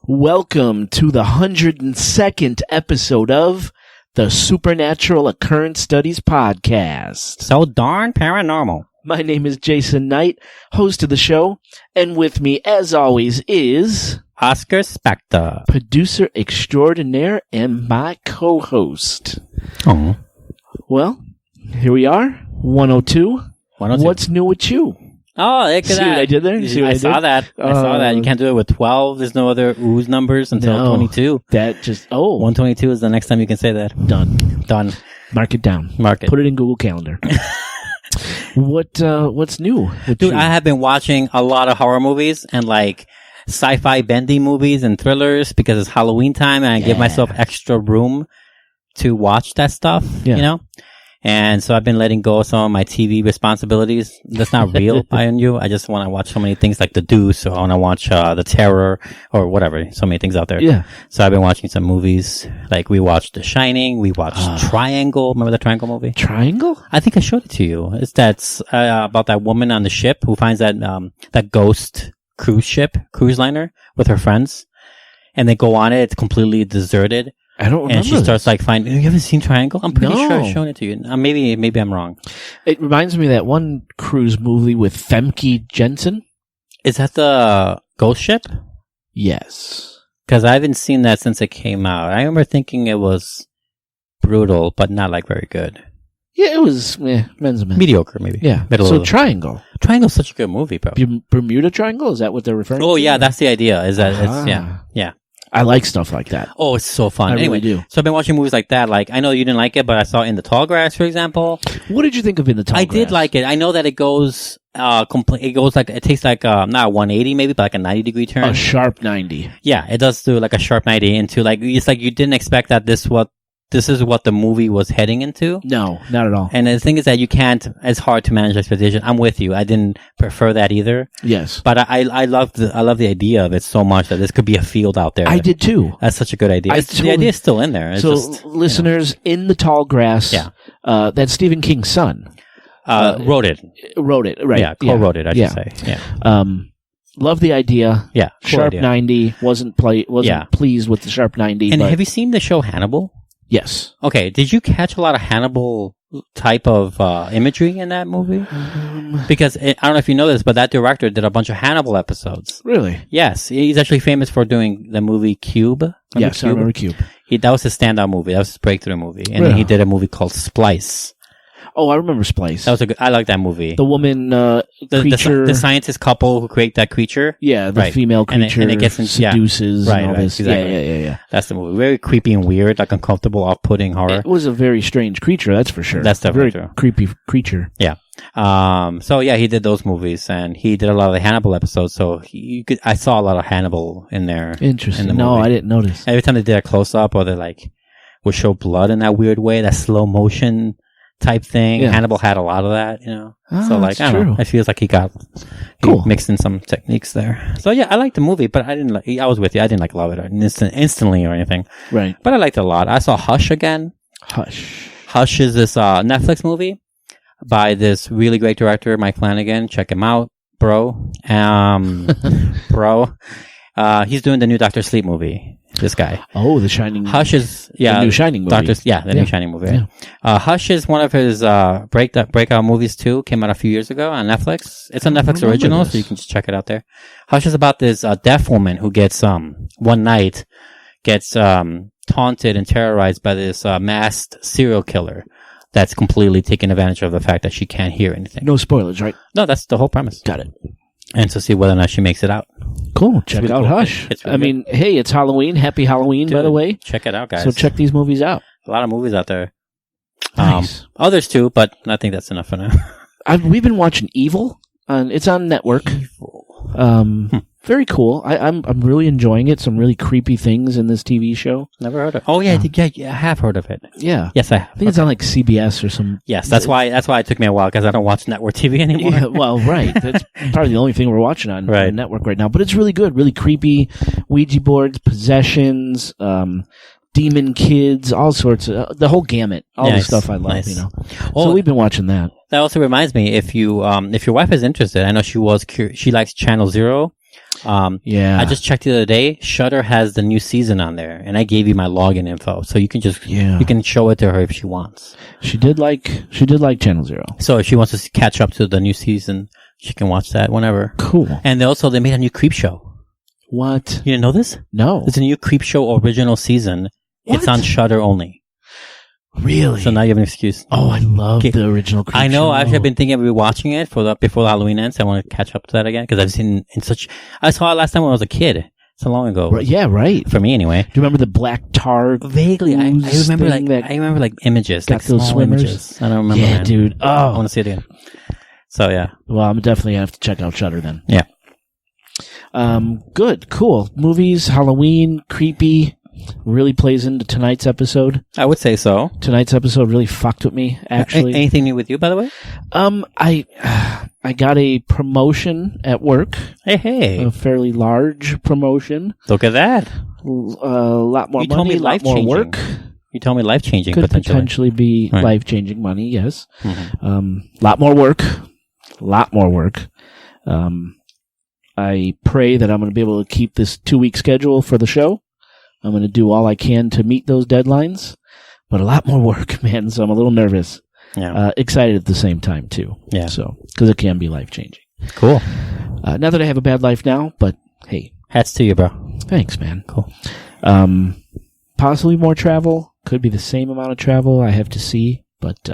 Welcome to the 102nd episode of the Supernatural Occurrence Studies Podcast. So darn paranormal. My name is Jason Knight, host of the show, and with me, as always, is Oscar Spector, producer extraordinaire and my co-host. Oh. Well, here we are, 102. 102. What's new with you? Oh, look at See that. what I did there? See what I saw that. I saw that. You can't do it with 12. There's no other ooze numbers until 22. That just, 122 is the next time you can say that. Done. Mark it down. Mark it. Put it in Google Calendar. What's new with Dude, you? I have been watching a lot of horror movies and like sci-fi bendy movies and thrillers because it's Halloween time and I give myself extra room to watch that stuff, you know? And so I've been letting go of some of my TV responsibilities. That's not real on you. I just want to watch so many things like The Deuce, or I want to watch The Terror, or whatever. So many things out there. Yeah. So I've been watching some movies. Like we watched The Shining. We watched Triangle. Remember the Triangle movie? Triangle? I think I showed it to you. It's about that woman on the ship who finds that ghost cruise liner with her friends. And they go on it. It's completely deserted. I don't remember. And she starts like finding. You haven't seen Triangle? I'm pretty No. sure I've shown it to you. Maybe I'm wrong. It reminds me of that one cruise movie with Femke Jensen. Is that the ghost ship? Yes. Because I haven't seen that since it came out. I remember thinking it was brutal, but not like very good. Yeah, it was men's Mediocre, maybe. Yeah. Middle So of the- Triangle. Triangle's such a good movie, bro. Bermuda Triangle? Is that what they're referring to? Oh yeah, that's the idea. Is that it's Ah. yeah. I like stuff like that. Oh, it's so fun. I Anyway, really do. so I've been watching movies like that. Like I know you didn't like it, but I saw In the Tall Grass, for example. What did you think of In the Tall I Grass? did like it. I know that it goes it goes like it takes like not a 180 maybe, but like a 90-degree turn. A sharp 90. Yeah, it does do like a sharp 90 into like it's like you didn't expect that this is what the movie was heading into. No, not at all. And the thing is that you can't. It's hard to manage expectation. I'm with you. I didn't prefer that either. Yes. But I love the idea of it so much that this could be a field out there. I did too. That's such a good idea. The idea is still in there. It's so, just, listeners, In the Tall Grass, that's Stephen King's son. Wrote it. Wrote it, right. Yeah, co-wrote it, I should say. Yeah. Love the idea. Yeah. Cool Sharp idea. 90. Wasn't pleased with the sharp 90. And but have you seen the show Hannibal? Yes. Okay. Did you catch a lot of Hannibal type of imagery in that movie? Because I don't know if you know this, but that director did a bunch of Hannibal episodes. Really? Yes. He's actually famous for doing the movie Cube. Yes, I remember Cube. That was his standout movie. That was his breakthrough movie. And then he did a movie called Splice. Oh, I remember Splice. That was I like that movie. The woman creature. The scientist couple who create that creature. Yeah, the female creature and it gets seduces and all this. Exactly. Yeah. That's the movie. Very creepy and weird, like uncomfortable, off-putting horror. It was a very strange creature, that's for sure. That's definitely very true. creepy creature. Yeah. So yeah, he did those movies, and he did a lot of the Hannibal episodes. So I saw a lot of Hannibal in there. Interesting. In the No, movie. I didn't notice. Every time they did a close-up, or they like would show blood in that weird way, that slow motion type thing. Yeah. Hannibal had a lot of that, you know. Ah, So like, that's I don't know. true. It feels like he Cool. mixed in some techniques there. So yeah, I liked the movie, but I was with you. I didn't like love it instantly or anything. Right. But I liked it a lot. I saw Hush again. Hush. Hush is this Netflix movie by this really great director, Mike Flanagan. Check him out, bro. Bro. He's doing the new Dr. Sleep movie. This guy. Oh, The Shining. Hush is the new Shining movie. The new Shining movie. Right? Yeah. Hush is one of his breakout movies too. Came out a few years ago on Netflix. It's a Netflix original, so you can just check it out there. Hush is about this deaf woman who gets one night gets taunted and terrorized by this masked serial killer that's completely taking advantage of the fact that she can't hear anything. No spoilers, right? No, that's the whole premise. Got it. And to see whether or not she makes it out. Cool. Check really out cool. Hush. It's really I mean, hey, it's Halloween. Happy Halloween, by the way. Check it out, guys. So check these movies out. A lot of movies out there. Nice. Others too, but I think that's enough for now. We've been watching Evil. It's on network. Very cool. I'm really enjoying it. Some really creepy things in this TV show. Never heard of it. Oh yeah, I have heard of it. Yeah. Yes, I have. I think it's on like CBS or some. Yes, that's why it took me a while because I don't watch network TV anymore. Yeah, well, right. That's probably the only thing we're watching on the network right now. But it's really good. Really creepy. Ouija boards, possessions, demon kids, all sorts of the whole gamut. All the stuff I love. You know. So we've been watching that. That also reminds me, if your wife is interested, I know she likes Channel Zero. I just checked the other day. Shudder has the new season on there, and I gave you my login info, so you can you can show it to her if she wants. She did like Channel Zero. So if she wants to catch up to the new season, she can watch that whenever. Cool. And they made a new Creep Show. What? You didn't know this? No. It's a new Creep Show original season. What? It's on Shudder only. Really? So now you have an excuse. Oh, I love the original Creep Show. I know. I've been thinking of rewatching it before the Halloween ends. I want to catch up to that again because I've seen I saw it last time when I was a kid. So long ago. Right, yeah, right. For me, anyway. Do you remember the black tar? Vaguely, I remember like images, like those swimmers. Images. I don't remember. Yeah, dude. Oh, I want to see it again. So yeah. Well, I'm definitely gonna have to check out Shudder then. Yeah. Good, cool. Movies, Halloween, creepy. Really plays into tonight's episode. I would say so. Tonight's episode really fucked with me, actually. Anything new with you, by the way? I got a promotion at work. Hey. A fairly large promotion. Look at that. A lot more money, a lot more work. You told me life-changing, Could potentially be life-changing money, yes. Mm-hmm. Lot more work. I pray that I'm going to be able to keep this 2-week schedule for the show. I'm going to do all I can to meet those deadlines, but a lot more work, man. So I'm a little nervous. Yeah. Excited at the same time too. Yeah. So, because it can be life changing. Cool. Not that I have a bad life now, but hey. Hats to you, bro. Thanks, man. Cool. Possibly more travel. Could be the same amount of travel. I have to see, but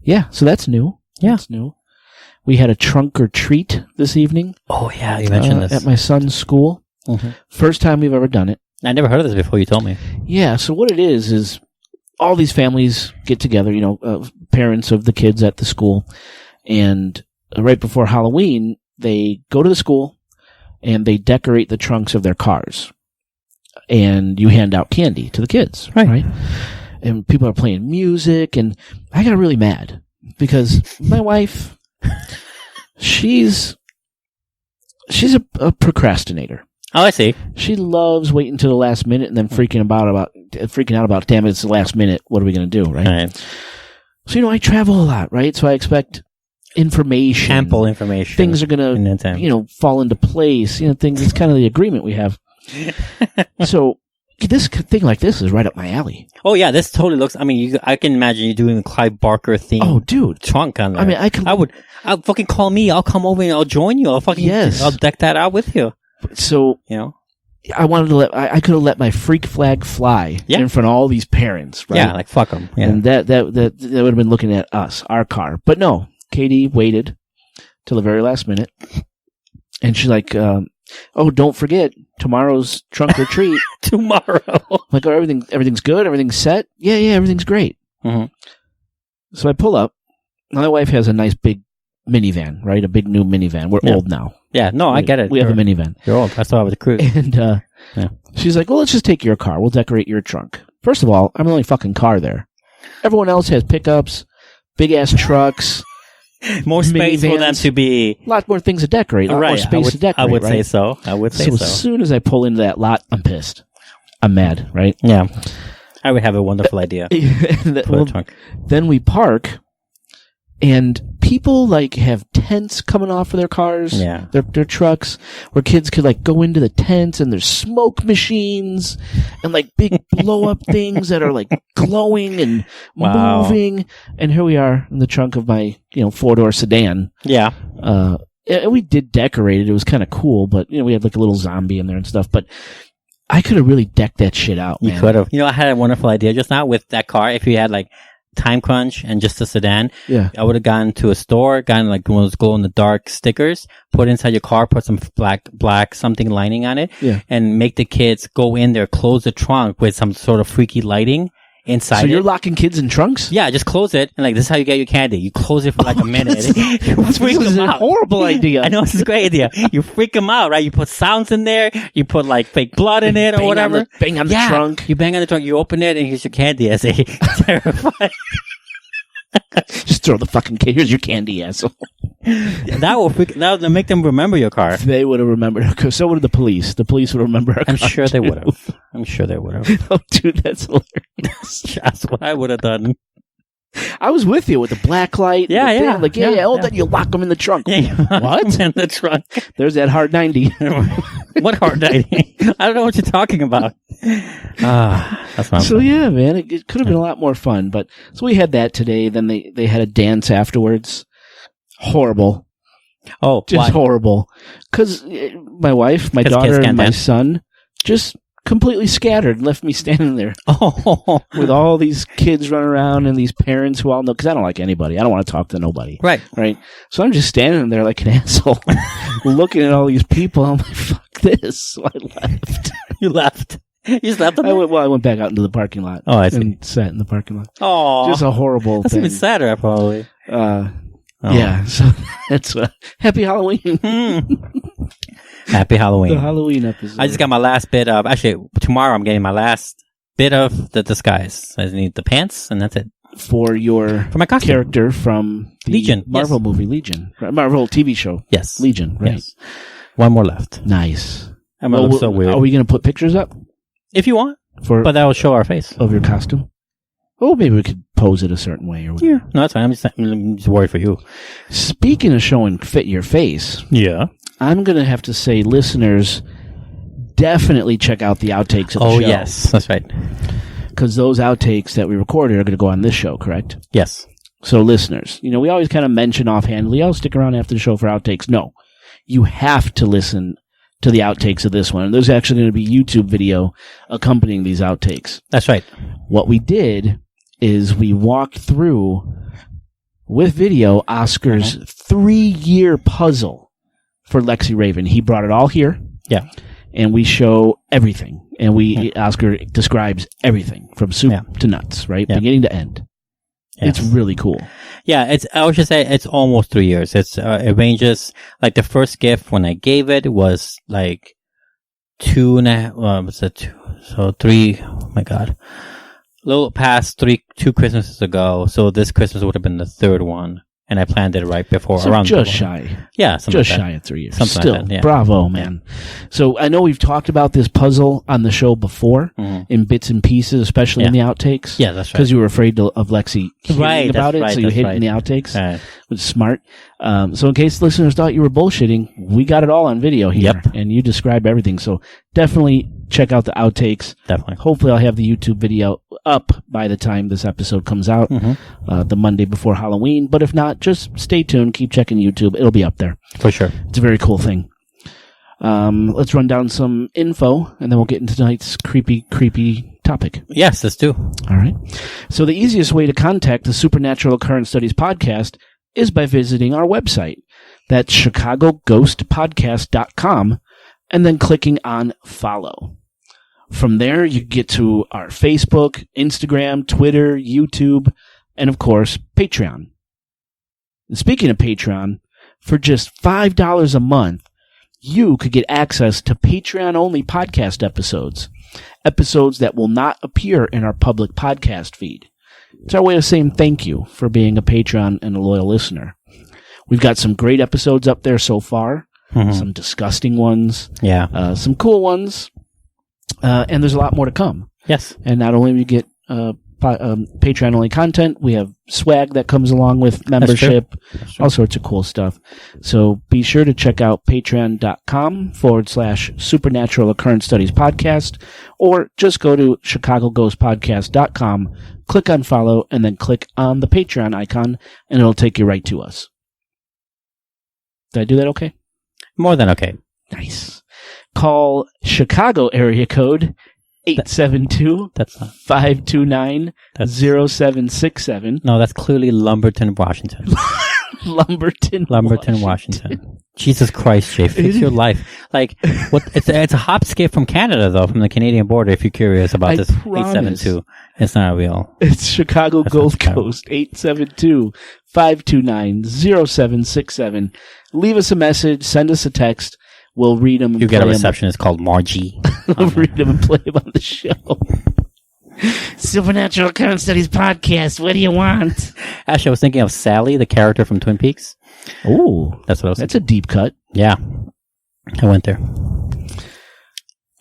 yeah. So that's new. Yeah. That's new. We had a trunk or treat this evening. Oh yeah, you mentioned this at my son's school. Mm-hmm. First time we've ever done it. I never heard of this before you told me. Yeah, so what it is all these families get together, parents of the kids at the school, and right before Halloween, they go to the school and they decorate the trunks of their cars. And you hand out candy to the kids, right? And people are playing music, and I got really mad because my wife, she's a procrastinator. Oh, I see. She loves waiting until the last minute and then freaking out about, damn it, it's the last minute. What are we going to do, right? So, I travel a lot, right? So I expect information. Ample information. Things are going to, fall into place. Things, it's kind of the agreement we have. So this thing like this is right up my alley. Oh, yeah. This totally looks, I can imagine you doing a Clive Barker theme. Oh, dude. Trunk on there. I'll fucking call me. I'll come over and I'll join you. I'll deck that out with you. So, I wanted to I could have let my freak flag fly in front of all these parents, right? Yeah, like fuck them. Yeah. And that would have been looking at us, our car. But no, Katie waited till the very last minute. And she's like, oh, don't forget, tomorrow's trunk or treat. Tomorrow. Like, everything's good? Everything's set? Yeah, everything's great. Mm-hmm. So I pull up. My wife has a nice big minivan, right? A big new minivan. We're old now. Yeah, no, I get it. We have a minivan. You're old. That's why I was a cruise. And she's like, well, let's just take your car. We'll decorate your trunk. First of all, I'm the only fucking car there. Everyone else has pickups, big-ass trucks. More space for them to be... A lot more things to decorate. A lot more space to decorate, I would say so. So as soon as I pull into that lot, I'm pissed. I'm mad, right? Yeah. I would have a wonderful idea. Then we park... And people have tents coming off of their cars, their trucks, where kids could go into the tents, and there's smoke machines and big blow up things that are glowing and moving. And here we are in the trunk of my 4-door sedan. Yeah. And we did decorate it. It was kind of cool, but we had a little zombie in there and stuff. But I could have really decked that shit out. You could have. I had a wonderful idea just now with that car. If you had time crunch and just a sedan, I would have gone to a store, gotten one of those glow in the dark stickers, put inside your car, put some black something lining on it, and make the kids go in there, close the trunk with some sort of freaky lighting inside. So you're locking kids in trunks? Yeah, just close it, and this is how you get your candy. You close it for a minute. This is a horrible idea. I know, it's a great idea. You freak them out, right? You put sounds in there, you put fake blood in it or whatever. Bang on the trunk. You bang on the trunk, you open it, and here's your candy as a terrifying. Just throw the fucking kid. Here's your candy, asshole. That will make them remember your car. They would have remembered. So would the police. The police would remember our car. I'm sure they would have. Oh, dude, that's hilarious. That's what I would have done. I was with you with the black light. Yeah. Then you lock them in the trunk. Yeah. What? In the trunk. There's that hard 90. What hard 90? I don't know what you're talking about. That's fun. So yeah, man, it could have been a lot more fun. But so we had that today. Then they had a dance afterwards. Horrible. Oh, just why? Horrible. Because my wife, my daughter, and my son just completely scattered and left me standing there. Oh. With all these kids running around and these parents who all know, because I don't like anybody. I don't want to talk to nobody. Right. So I'm just standing there like an asshole, looking at all these people. I'm like, fuck this. So I left. You left? You just left them? I went back out into the parking lot. Oh, I see. And sat in the parking lot. Oh. Just a horrible That's thing. even sadder, probably. Yeah, so that's happy Halloween. Happy Halloween. The Halloween episode. I just got my last bit of, actually, tomorrow I'm getting my last bit of the disguise. I just need the pants, and that's it. For my costume. Character from the Legion. Marvel movie, Legion. Marvel TV show. Yes. Legion, right. Yes. One more left. Nice. I'm going to look so weird. Are we going to put pictures up? If you want. But that will show our face. Of your costume? Oh, maybe we could pose it a certain way. Or whatever. Yeah. No, that's fine. I'm just worried for you. Speaking of showing your face. Yeah. I'm going to have to say, listeners, definitely check out the outtakes of the show. Oh, yes. That's right. Because those outtakes that we recorded are going to go on this show, correct? Yes. So, listeners, we always kind of mention offhandedly, stick around after the show for outtakes. No. You have to listen to the outtakes of this one. And there's actually going to be YouTube video accompanying these outtakes. That's right. What we did is we walked through, with video, Oscar's 3-year puzzle for Lexi Raven. He brought it all here. Yeah. And we show everything. And Oscar describes everything from soup to nuts, right? Yeah. Beginning to end. Yes. It's really cool. Yeah, I would just say it's almost 3 years. It ranges, like the first gift when I gave it was like 3, oh my God. A little past 2 Christmases ago. So this Christmas would have been the third one. And I planned it right before. So around just shy. Yeah, just shy of 3 years. Something Still, like that, yeah. Bravo, man. So I know we've talked about this puzzle on the show before in bits and pieces, especially in the outtakes. Yeah, that's right. Because you were afraid of Lexi hearing about it, so you hid it in the outtakes. Right. Which is smart. So in case listeners thought you were bullshitting, we got it all on video here. Yep. And you describe everything. So definitely check out the outtakes. Definitely. Hopefully I'll have the YouTube video up by the time this episode comes out, the Monday before Halloween. But if not, just stay tuned. Keep checking YouTube. It'll be up there. For sure. It's a very cool thing. Let's run down some info, and then we'll get into tonight's creepy topic. Yes, let's do. All right. So the easiest way to contact the Supernatural Occurrence Studies podcast is by visiting our website. That's chicagoghostpodcast.com, and then clicking on follow. From there, you get to our Facebook, Instagram, Twitter, YouTube, and of course, Patreon. And speaking of Patreon, for just $5 a month, you could get access to Patreon-only podcast episodes that will not appear in our public podcast feed. It's our way of saying thank you for being a patron and a loyal listener. We've got some great episodes up there so far, some disgusting ones, some cool ones, and there's a lot more to come. Yes. And not only we get Patreon-only content, we have swag that comes along with membership, all sorts of cool stuff. So be sure to check out patreon.com/Supernatural Occurrence Studies Podcast, or just go to chicagoghostpodcast.com, click on follow, and then click on the Patreon icon, and it'll take you right to us. Did I do that okay? More than okay. Nice. Call Chicago area code 872-529-0767. No, that's clearly Lumberton, Washington. Lumberton, Washington. Jesus Christ, Jay, fix your life. Like, what? It's a hop skip from Canada, though, from the Canadian border. If you're curious about this, 872. It's not real. It's Chicago Gold Coast 872-529-0767. Leave us a message. Send us a text. We'll read them. You get a receptionist called Margie. We'll read them and play them on the show. Supernatural Occurrence Studies Podcast. What do you want? Actually, I was thinking of Sally, the character from Twin Peaks. Oh, that's what I was. That's a deep cut. Yeah, I went there.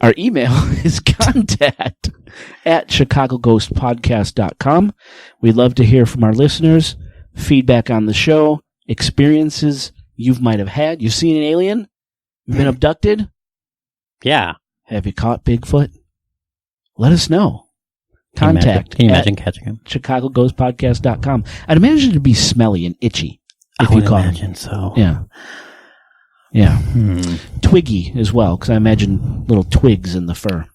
Our email is contact@chicagoghostpodcast.com. We'd love to hear from our listeners, feedback on the show, experiences you might have had. You've seen an alien? You've been abducted? Yeah. Have you caught Bigfoot? Let us know. Contact. Can you imagine catching him? ChicagoGhostPodcast.com. I'd imagine it'd be smelly and itchy if I you would caught imagine him. so. Yeah. Yeah. Twiggy as well, because I imagine little twigs in the fur.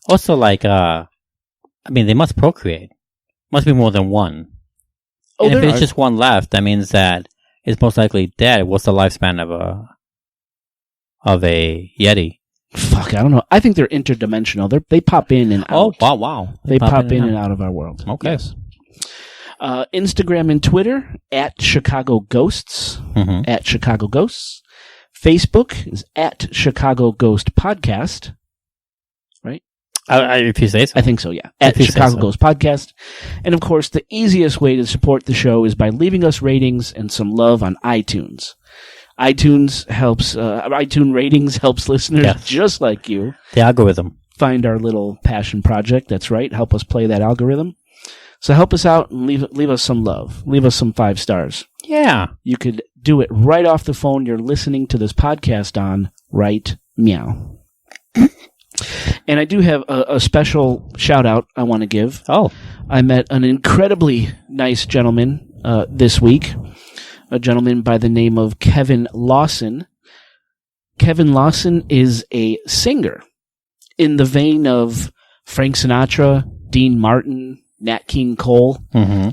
Also, they must procreate. Must be more than one. Oh, and if it's just one left, that means that it's most likely dead. What's the lifespan of a Yeti? Fuck, I don't know. I think they're interdimensional. They pop in and out. Oh, wow. They pop in and out of our world. Okay. Yes. Instagram and Twitter, @Chicago Ghosts, @Chicago Ghosts. Facebook is @Chicago Ghost Podcast. Right? If you say so. I think so, yeah. @Chicago Ghost Podcast. And of course, the easiest way to support the show is by leaving us ratings and some love on iTunes. iTunes ratings helps listeners just like you. The algorithm. Find our little passion project. That's right. Help us play that algorithm. So help us out and leave us some love. Leave us some 5 stars. Yeah. You could do it right off the phone you're listening to this podcast on right meow. And I do have a special shout out I want to give. Oh. I met an incredibly nice gentleman this week. A gentleman by the name of Kevin Lawson. Kevin Lawson is a singer in the vein of Frank Sinatra, Dean Martin, Nat King Cole.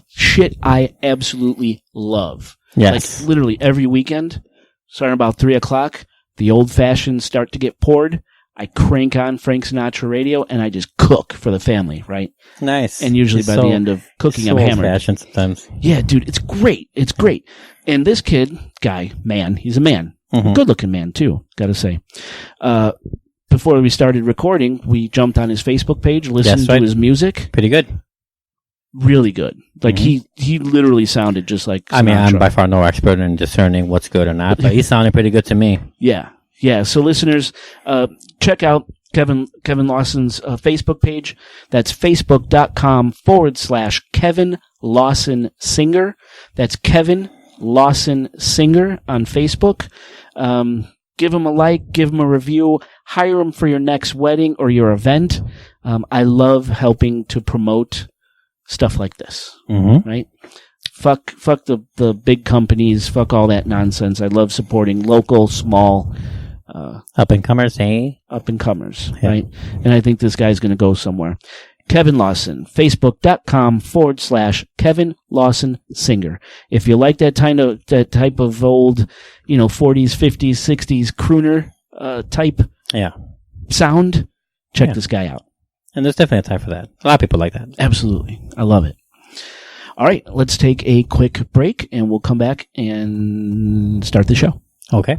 Shit I absolutely love. Yes. Like literally every weekend, starting about 3 o'clock, the old fashions start to get poured. I crank on Frank Sinatra radio and I just cook for the family, right? Nice. And usually by the end of cooking, I'm hammered. Old-fashioned sometimes. Yeah, dude, it's great. It's great. And this man, he's a man. Good-looking man, too, gotta say. Before we started recording, we jumped on his Facebook page, listened to his music. Pretty good. Really good. Like, he literally sounded just like Sinatra. I mean, I'm by far no expert in discerning what's good or not, but he sounded pretty good to me. Yeah. Yeah, so listeners, check out Kevin Lawson's Facebook page. That's facebook.com/Kevin Lawson Singer. That's Kevin Lawson Singer on Facebook. Give him a like, give him a review, hire him for your next wedding or your event. I love helping to promote stuff like this, right? Fuck the big companies, fuck all that nonsense. I love supporting local, small, up-and-comers, eh? Up-and-comers, right? And I think this guy's going to go somewhere. Kevin Lawson, facebook.com/Kevin Lawson Singer. If you like that type of old, 40s, 50s, 60s crooner type sound, check this guy out. And there's definitely a time for that. A lot of people like that. Absolutely. I love it. All right, let's take a quick break, and we'll come back and start the show. Okay.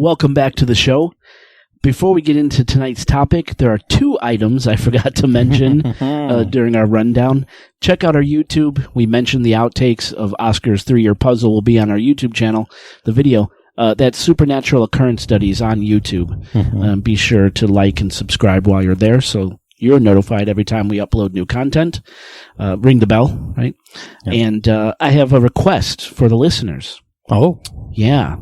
Welcome back to the show. Before we get into tonight's topic, there are 2 items I forgot to mention during our rundown. Check out our YouTube. We mentioned the outtakes of Oscar's 3-year puzzle will be on our YouTube channel, the video. That's Supernatural Occurrence Studies on YouTube. Be sure to like and subscribe while you're there so you're notified every time we upload new content. Ring the bell, right? Yep. And I have a request for the listeners. Oh. Yeah.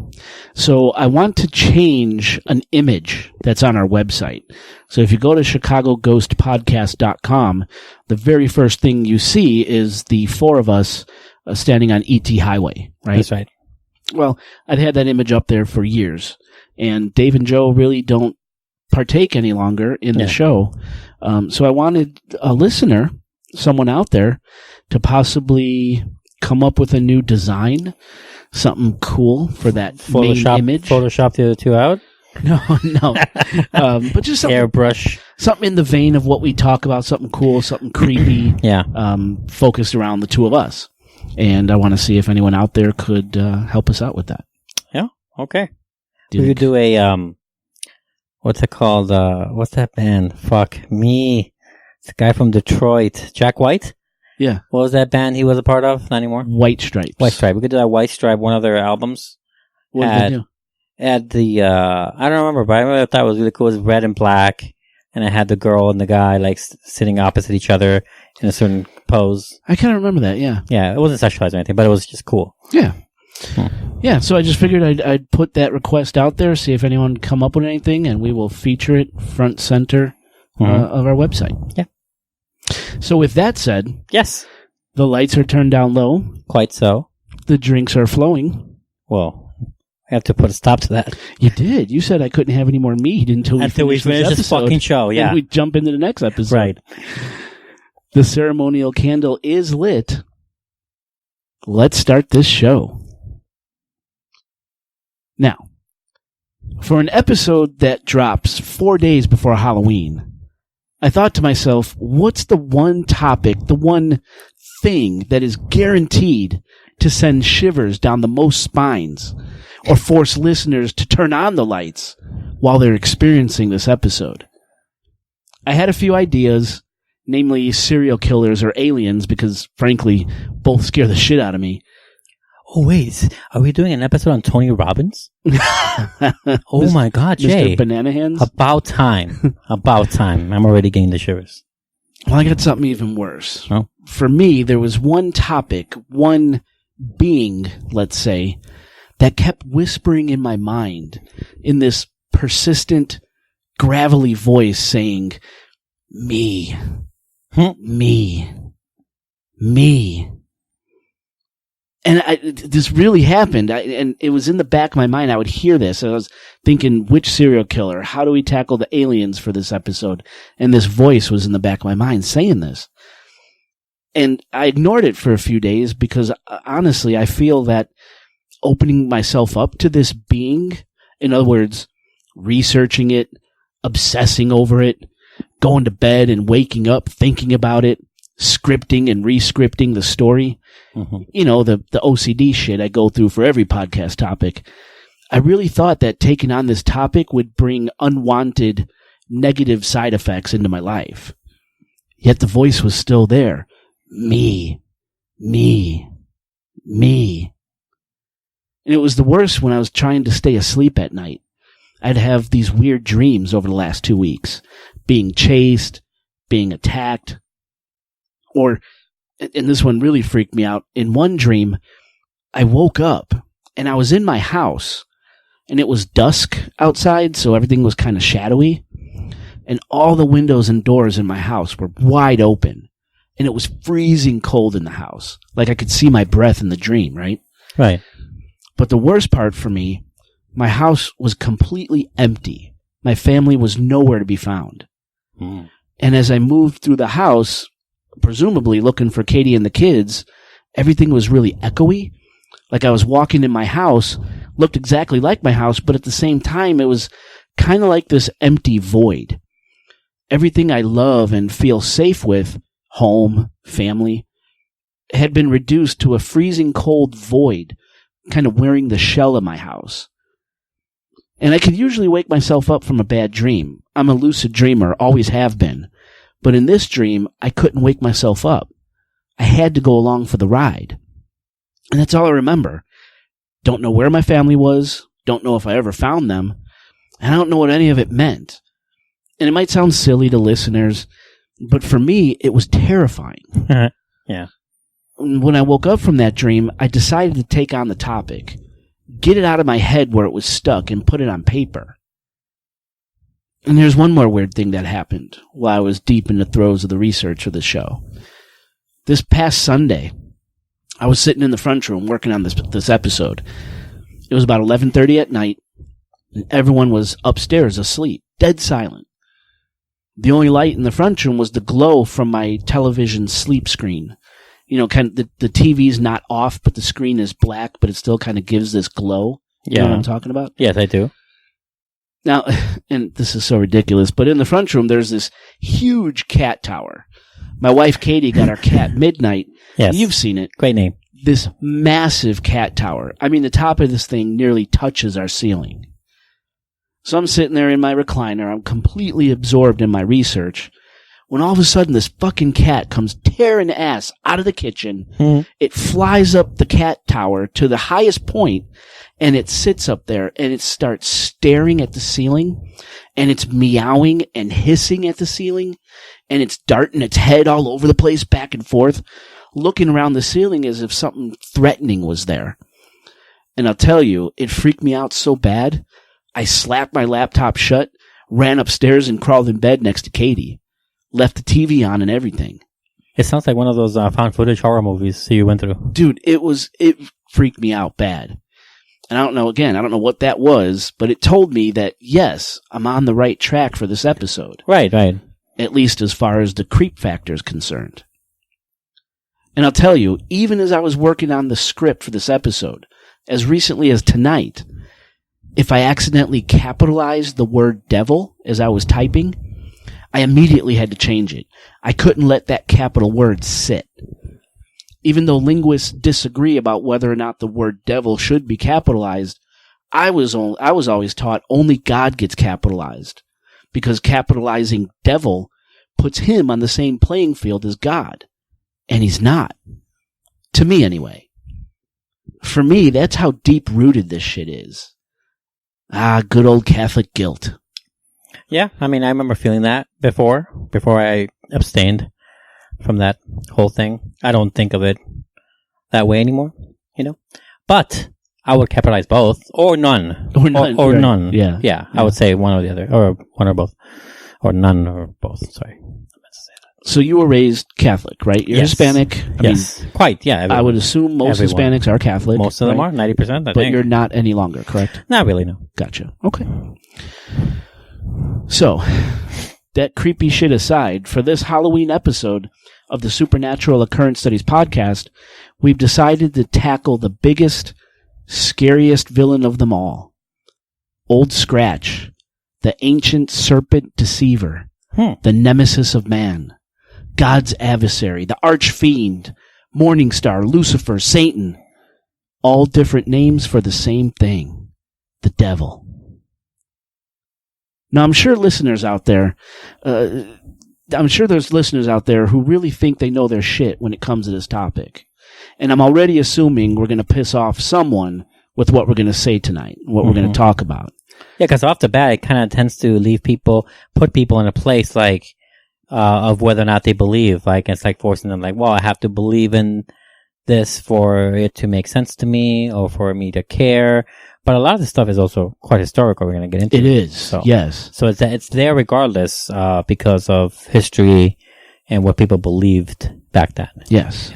So I want to change an image that's on our website. So if you go to ChicagoGhostPodcast.com, the very first thing you see is the 4 of us standing on E.T. Highway, right? That's right. Well, I've had that image up there for years, and Dave and Joe really don't partake any longer in the show. So I wanted a listener, someone out there, to possibly come up with a new design, something cool for that main image. Photoshop the other 2 out? No. But just something, airbrush, something in the vein of what we talk about, something cool, something creepy. Yeah. Focused around the two of us. And I want to see if anyone out there could help us out with that. Yeah. Okay. We could do a what's it called? What's that band? Fuck me. It's the guy from Detroit, Jack White. Yeah. What was that band he was a part of? Not anymore. White Stripes. White Stripe. We could do that White Stripe. One of their albums. What did they do? Had the I don't remember, but I remember I thought it was really cool. It was red and black, and it had the girl and the guy like sitting opposite each other in a certain pose. I kind of remember that. Yeah. Yeah. It wasn't sexualized or anything, but it was just cool. Yeah. Yeah, so I just figured I'd put that request out there, see if anyone would come up with anything, and we will feature it front center of our website. Yeah. So with that said, yes, the lights are turned down low. Quite so. The drinks are flowing. Well, I have to put a stop to that. You did. You said I couldn't have any more meat until we finish this fucking show. Yeah, and we jump into the next episode. Right. The ceremonial candle is lit. Let's start this show. Now, for an episode that drops 4 days before Halloween, I thought to myself, what's the one topic, the one thing that is guaranteed to send shivers down the most spines or force listeners to turn on the lights while they're experiencing this episode? I had a few ideas, namely serial killers or aliens, because, frankly, both scare the shit out of me. Oh, wait. Are we doing an episode on Tony Robbins? Oh, my God, Jay. Mr. Banana Hands? About time. About time. I'm already getting the shivers. Well, I got something even worse. Oh? For me, there was one topic, one being, let's say, that kept whispering in my mind in this persistent, gravelly voice saying, me, me, me. And this really happened, and it was in the back of my mind. I would hear this, and I was thinking, which serial killer? How do we tackle the aliens for this episode? And this voice was in the back of my mind saying this. And I ignored it for a few days because, honestly, I feel that opening myself up to this being, in other words, researching it, obsessing over it, going to bed and waking up thinking about it, scripting and re-scripting the story, you know, the OCD shit I go through for every podcast topic. I really thought that taking on this topic would bring unwanted negative side effects into my life. Yet the voice was still there. Me, me, me. And it was the worst when I was trying to stay asleep at night. I'd have these weird dreams over the last 2 weeks, being chased, being attacked, or, and this one really freaked me out, in one dream, I woke up and I was in my house and it was dusk outside, so everything was kind of shadowy, and all the windows and doors in my house were wide open, and it was freezing cold in the house. Like I could see my breath in the dream, right? Right. But the worst part for me, my house was completely empty. My family was nowhere to be found. And as I moved through the house, presumably looking for Katie and the kids, everything was really echoey. Like I was walking in my house, looked exactly like my house, but at the same time, it was kind of like this empty void. Everything I love and feel safe with, home, family, had been reduced to a freezing cold void, kind of wearing the shell of my house. And I could usually wake myself up from a bad dream. I'm a lucid dreamer, always have been. But in this dream, I couldn't wake myself up. I had to go along for the ride. And that's all I remember. Don't know where my family was, don't know if I ever found them, and I don't know what any of it meant. And it might sound silly to listeners, but for me, it was terrifying. Yeah. When I woke up from that dream, I decided to take on the topic, get it out of my head where it was stuck, and put it on paper. And there's one more weird thing that happened while I was deep in the throes of the research of the show. This past Sunday, I was sitting in the front room working on this episode. It was about 11:30 at night, and everyone was upstairs asleep, dead silent. The only light in the front room was the glow from my television sleep screen. You know, kind of the TV's not off, but the screen is black, but it still kind of gives this glow. You know what I'm talking about? Yes, I do. Now, and this is so ridiculous, but in the front room, there's this huge cat tower. My wife, Katie, got our cat Midnight. Yes. You've seen it. Great name. This massive cat tower. I mean, the top of this thing nearly touches our ceiling. So I'm sitting there in my recliner. I'm completely absorbed in my research. When all of a sudden this fucking cat comes tearing ass out of the kitchen. Mm-hmm. It flies up the cat tower to the highest point, and it sits up there, and it starts staring at the ceiling, and it's meowing and hissing at the ceiling, and it's darting its head all over the place back and forth, looking around the ceiling as if something threatening was there. And I'll tell you, it freaked me out so bad, I slapped my laptop shut, ran upstairs, and crawled in bed next to Katie. Left the TV on and everything. It sounds like one of those found footage horror movies you went through. Dude, it freaked me out bad. And I don't know what that was, but it told me that, yes, I'm on the right track for this episode. Right. At least as far as the creep factor is concerned. And I'll tell you, even as I was working on the script for this episode, as recently as tonight, if I accidentally capitalized the word devil as I was typing, I immediately had to change it. I couldn't let that capital word sit. Even though linguists disagree about whether or not the word devil should be capitalized, I was always taught only God gets capitalized, because capitalizing devil puts him on the same playing field as God. And he's not. To me, anyway. For me, that's how deep-rooted this shit is. Good old Catholic guilt. Yeah, I mean, I remember feeling that before I abstained from that whole thing. I don't think of it that way anymore, But I would capitalize both, or none. Or none. Or right. none. Yeah. I would say one or the other, or one or both. Or none or both, sorry. I meant to say that. So you were raised Catholic, right? You're Hispanic. I mean, quite, yeah. I would assume most Hispanics are Catholic. Most of them are, 90%, I think. But you're not any longer, correct? Not really, no. Gotcha. Okay. So, that creepy shit aside, for this Halloween episode of the Supernatural Occurrence Studies podcast, we've decided to tackle the biggest, scariest villain of them all. Old Scratch, the ancient serpent deceiver, the nemesis of man, God's adversary, the archfiend, Morningstar, Lucifer, Satan, all different names for the same thing, the devil. Now, I'm sure listeners out there, there's listeners out there who really think they know their shit when it comes to this topic. And I'm already assuming we're going to piss off someone with what we're going to say tonight, what we're going to talk about. Yeah, because off the bat, it kind of tends to put people in a place like, of whether or not they believe. Like, it's like forcing them, like, well, I have to believe in this for it to make sense to me or for me to care. But a lot of this stuff is also quite historical. We're going to get into it. It is, yes. So it's there regardless, because of history and what people believed back then. Yes.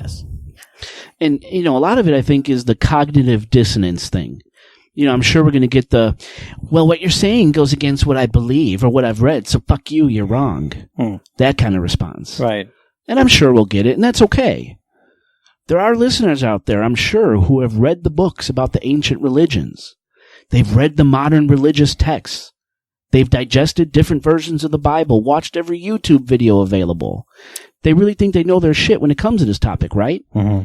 And, a lot of it, I think, is the cognitive dissonance thing. I'm sure we're going to get what you're saying goes against what I believe or what I've read, so fuck you, you're wrong. That kind of response. Right. And I'm sure we'll get it, and that's okay. There are listeners out there, I'm sure, who have read the books about the ancient religions. They've read the modern religious texts. They've digested different versions of the Bible, watched every YouTube video available. They really think they know their shit when it comes to this topic, right? Mm-hmm.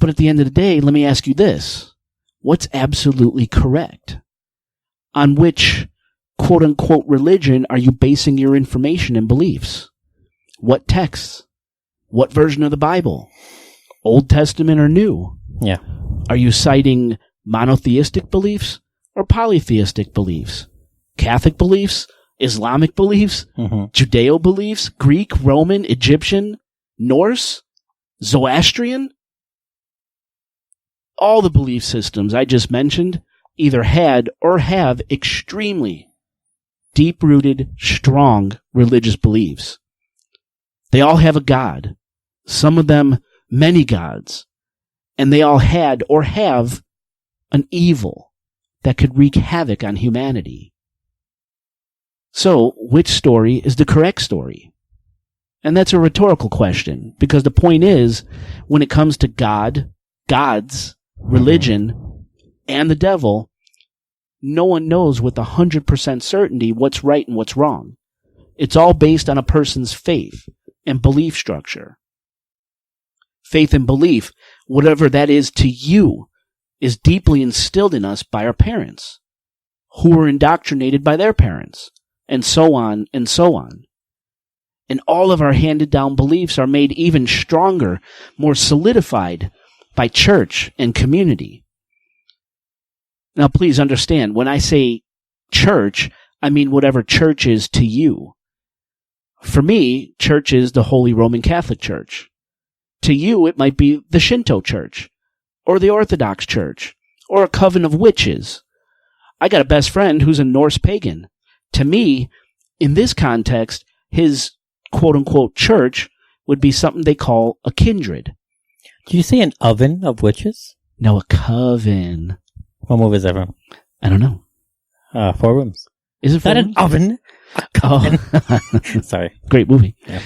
But at the end of the day, let me ask you this. What's absolutely correct? On which quote-unquote religion are you basing your information and beliefs? What texts? What version of the Bible? Old Testament or New? Yeah. Are you citing monotheistic beliefs or polytheistic beliefs? Catholic beliefs? Islamic beliefs? Judeo beliefs? Greek, Roman, Egyptian, Norse? Zoroastrian? All the belief systems I just mentioned either had or have extremely deep-rooted, strong religious beliefs. They all have a god, some of them many gods, and they all had or have an evil that could wreak havoc on humanity. So, which story is the correct story? And that's a rhetorical question, because the point is, when it comes to God, gods, religion, and the devil, no one knows with 100% certainty what's right and what's wrong. It's all based on a person's faith and belief structure. Faith and belief, whatever that is to you, is deeply instilled in us by our parents, who were indoctrinated by their parents, and so on and so on. And all of our handed down beliefs are made even stronger, more solidified by church and community. Now, please understand, when I say church, I mean whatever church is to you. For me, church is the Holy Roman Catholic Church. To you, it might be the Shinto Church, or the Orthodox Church, or a coven of witches. I got a best friend who's a Norse pagan. To me, in this context, his quote-unquote church would be something they call a kindred. Did you say an oven of witches? No, a coven. What movie is that from? I don't know. 4 Rooms. Is it 4 Rooms? An oven? Oh. Sorry. Great movie. Yeah.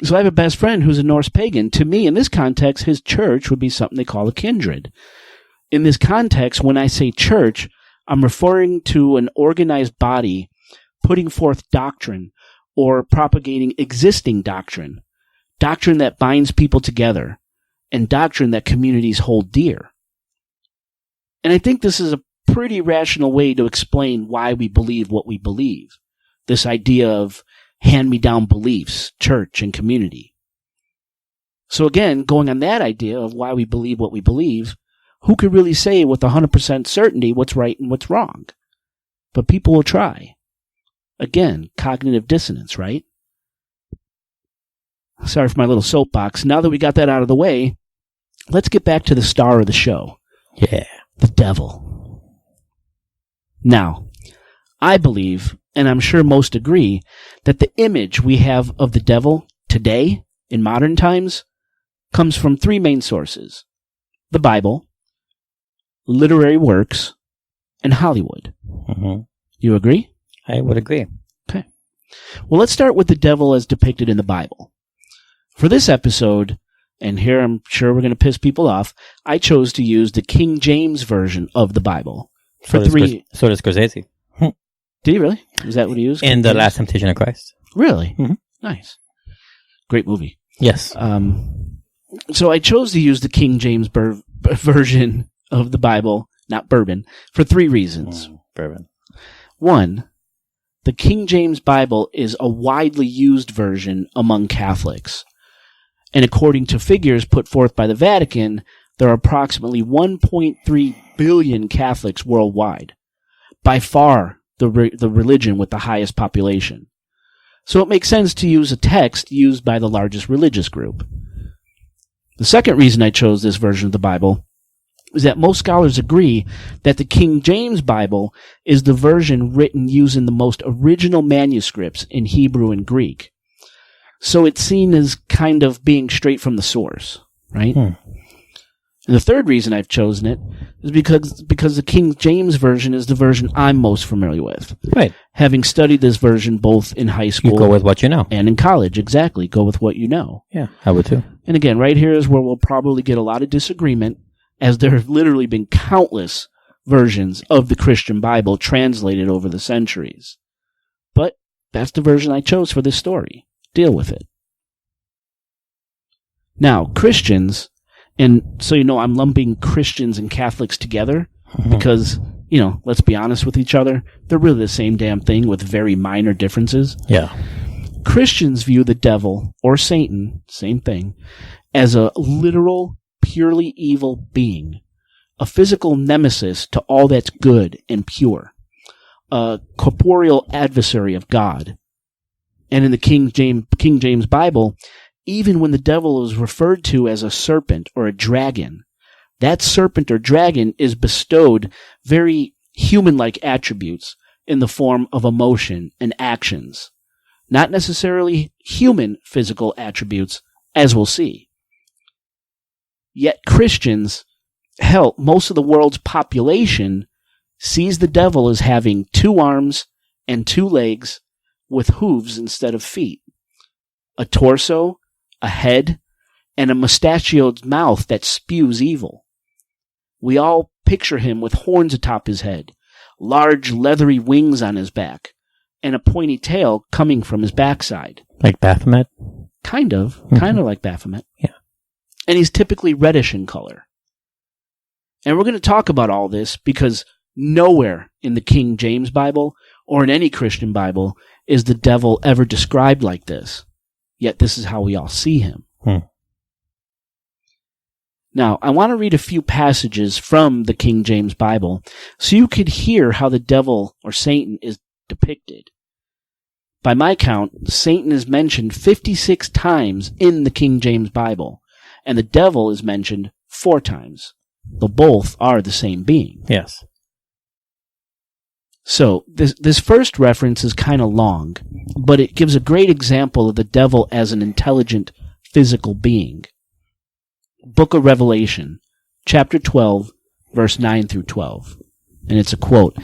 So I have a best friend who's a Norse pagan. To me, in this context, his church would be something they call a kindred. In this context, when I say church, I'm referring to an organized body putting forth doctrine or propagating existing doctrine that binds people together, and doctrine that communities hold dear. And I think this is a pretty rational way to explain why we believe what we believe. This idea of hand-me-down beliefs, church, and community. So again, going on that idea of why we believe what we believe, who could really say with 100% certainty what's right and what's wrong? But people will try. Again, cognitive dissonance, right? Sorry for my little soapbox. Now that we got that out of the way, let's get back to the star of the show. Yeah. The devil. Now, I believe, and I'm sure most agree, that the image we have of the devil today, in modern times, comes from 3 main sources. The Bible, literary works, and Hollywood. Mm-hmm. You agree? I would agree. Okay. Well, let's start with the devil as depicted in the Bible. For this episode, and here I'm sure we're going to piss people off, I chose to use the King James Version of the Bible. So does Scorsese. Did he really? Is that what he used? In The Last Temptation of Christ. Really? Mm-hmm. Nice. Great movie. Yes. So I chose to use the King James version of the Bible, not bourbon, for 3 reasons. Bourbon. 1, the King James Bible is a widely used version among Catholics. And according to figures put forth by the Vatican, there are approximately 1.3 billion Catholics worldwide. By far, the religion with the highest population. So it makes sense to use a text used by the largest religious group. The second reason I chose this version of the Bible is that most scholars agree that the King James Bible is the version written using the most original manuscripts in Hebrew and Greek. So it's seen as kind of being straight from the source, right? And the third reason I've chosen it is because the King James Version is the version I'm most familiar with. Right. Having studied this version both in high school... You go with what you know. And in college, exactly. Go with what you know. Yeah, I would too. And again, right here is where we'll probably get a lot of disagreement, as there have literally been countless versions of the Christian Bible translated over the centuries. But that's the version I chose for this story. Deal with it. Now, Christians... And so, I'm lumping Christians and Catholics together because, let's be honest with each other. They're really the same damn thing with very minor differences. Yeah. Christians view the devil, or Satan, same thing, as a literal, purely evil being, a physical nemesis to all that's good and pure, a corporeal adversary of God. And in the King James Bible, even when the devil is referred to as a serpent or a dragon, that serpent or dragon is bestowed very human-like attributes in the form of emotion and actions, not necessarily human physical attributes, as we'll see. Yet Christians, hell, most of the world's population sees the devil as having 2 arms and 2 legs with hooves instead of feet, a torso, a head, and a mustachioed mouth that spews evil. We all picture him with horns atop his head, large leathery wings on his back, and a pointy tail coming from his backside. Like Baphomet? Kind of like Baphomet. Yeah. And he's typically reddish in color. And we're going to talk about all this because nowhere in the King James Bible or in any Christian Bible is the devil ever described like this. Yet this is how we all see him. Now, I want to read a few passages from the King James Bible so you could hear how the devil or Satan is depicted. By my count, Satan is mentioned 56 times in the King James Bible, and the devil is mentioned 4 times, though both are the same being. Yes. So, this first reference is kind of long, but it gives a great example of the devil as an intelligent, physical being. Book of Revelation, chapter 12, verse 9 through 12. And it's a quote.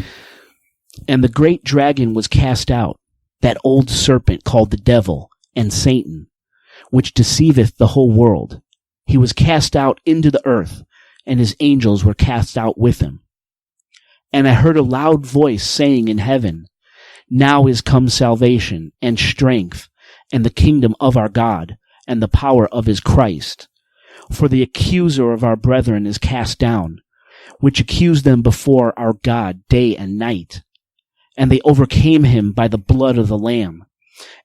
"And the great dragon was cast out, that old serpent called the devil and Satan, which deceiveth the whole world. He was cast out into the earth, and his angels were cast out with him. And I heard a loud voice saying in heaven, Now is come salvation and strength and the kingdom of our God and the power of his Christ. For the accuser of our brethren is cast down, which accused them before our God day and night. And they overcame him by the blood of the Lamb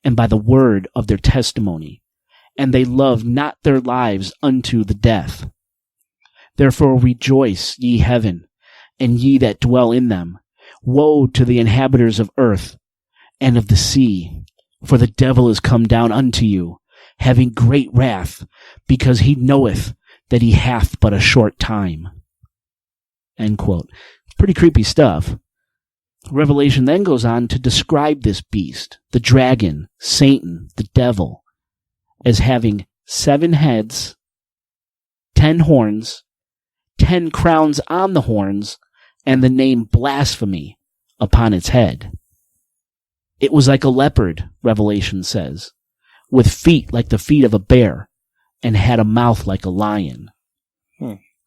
and by the word of their testimony. And they loved not their lives unto the death. Therefore rejoice, ye heaven, and ye that dwell in them. Woe to the inhabitants of earth and of the sea, for the devil is come down unto you, having great wrath, because he knoweth that he hath but a short time." End quote. Pretty creepy stuff. Revelation then goes on to describe this beast, the dragon, Satan, the devil, as having 7 heads, 10 horns, 10 crowns on the horns, and the name blasphemy upon its head. It was like a leopard, Revelation says, with feet like the feet of a bear, and had a mouth like a lion.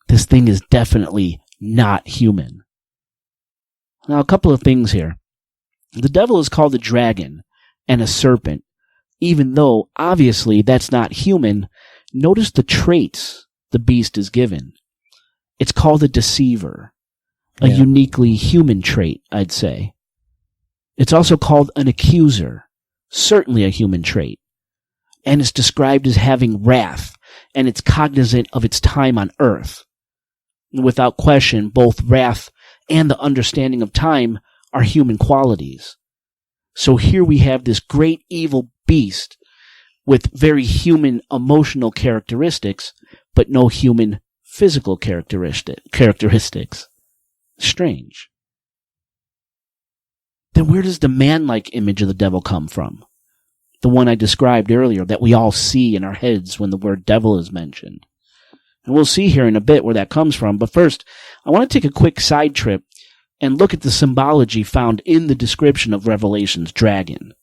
This thing is definitely not human. Now, a couple of things here. The devil is called a dragon and a serpent, even though, obviously, that's not human. Notice the traits the beast is given. It's called a deceiver, a uniquely human trait, I'd say. It's also called an accuser, certainly a human trait. And it's described as having wrath, and it's cognizant of its time on earth. Without question, both wrath and the understanding of time are human qualities. So here we have this great evil beast with very human emotional characteristics, but no human physical characteristics. Strange. Then where does the man-like image of the devil come from? The one I described earlier that we all see in our heads when the word devil is mentioned. And we'll see here in a bit where that comes from. But first, I want to take a quick side trip and look at the symbology found in the description of Revelation's dragon.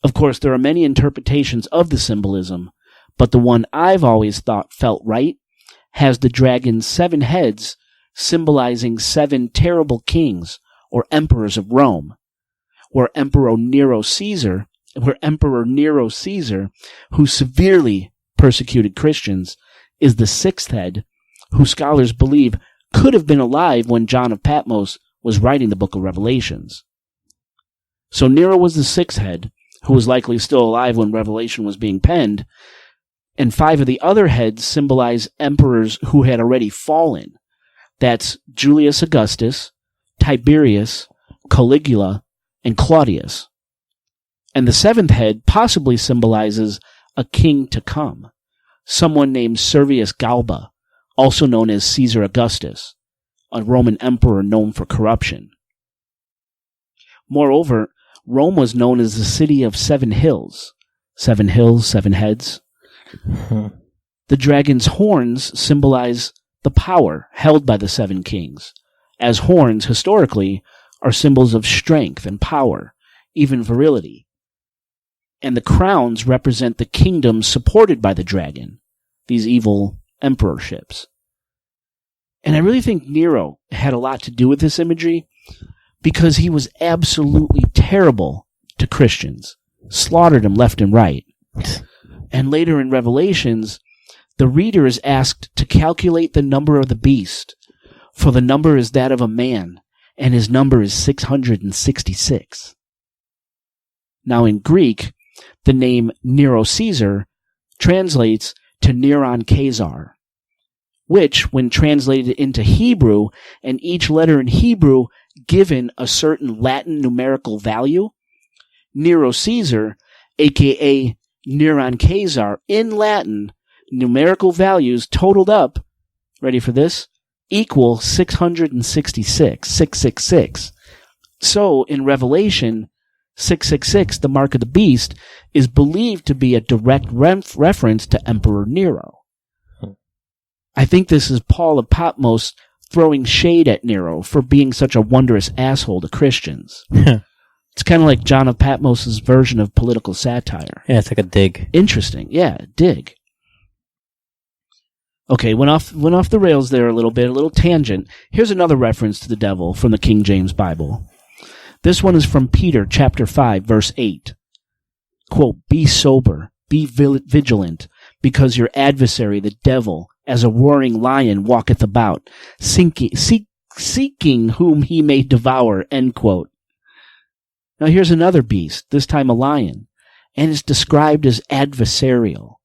Of course, there are many interpretations of the symbolism, but the one I've always thought felt right has the dragon's 7 heads symbolizing 7 terrible kings or emperors of Rome, where Emperor Nero Caesar, who severely persecuted Christians, is the 6th head, who scholars believe could have been alive when John of Patmos was writing the book of Revelations. So Nero was the 6th head, who was likely still alive when Revelation was being penned, and 5 of the other heads symbolize emperors who had already fallen. That's Julius Augustus, Tiberius, Caligula, and Claudius. And the 7th head possibly symbolizes a king to come, someone named Servius Galba, also known as Caesar Augustus, a Roman emperor known for corruption. Moreover, Rome was known as the city of 7 hills. 7 hills, 7 heads. The dragon's horns symbolize the power held by the 7 kings, as horns, historically, are symbols of strength and power, even virility. And the crowns represent the kingdoms supported by the dragon, these evil emperorships. And I really think Nero had a lot to do with this imagery, because he was absolutely terrible to Christians, slaughtered them left and right. And later in Revelations, the reader is asked to calculate the number of the beast, for the number is that of a man, and his number is 666. Now in Greek, the name Nero Caesar translates to Neron Caesar, which, when translated into Hebrew, and each letter in Hebrew given a certain Latin numerical value, Nero Caesar, aka Neron Caesar, in Latin, numerical values totaled up, ready for this, equal 666, 666. So, in Revelation, 666, the mark of the beast, is believed to be a direct reference to Emperor Nero. I think this is Paul of Patmos throwing shade at Nero for being such a wondrous asshole to Christians. It's kind of like John of Patmos' version of political satire. Yeah, it's like a dig. Interesting. Yeah, dig. Okay, went off the rails there a little bit, a little tangent. Here's another reference to the devil from the King James Bible. This one is from Peter chapter 5, verse 8. Quote, "Be sober, be vigilant, because your adversary, the devil, as a roaring lion walketh about, seeking whom he may devour," end quote. Now here's another beast, this time a lion, and it's described as adversarial.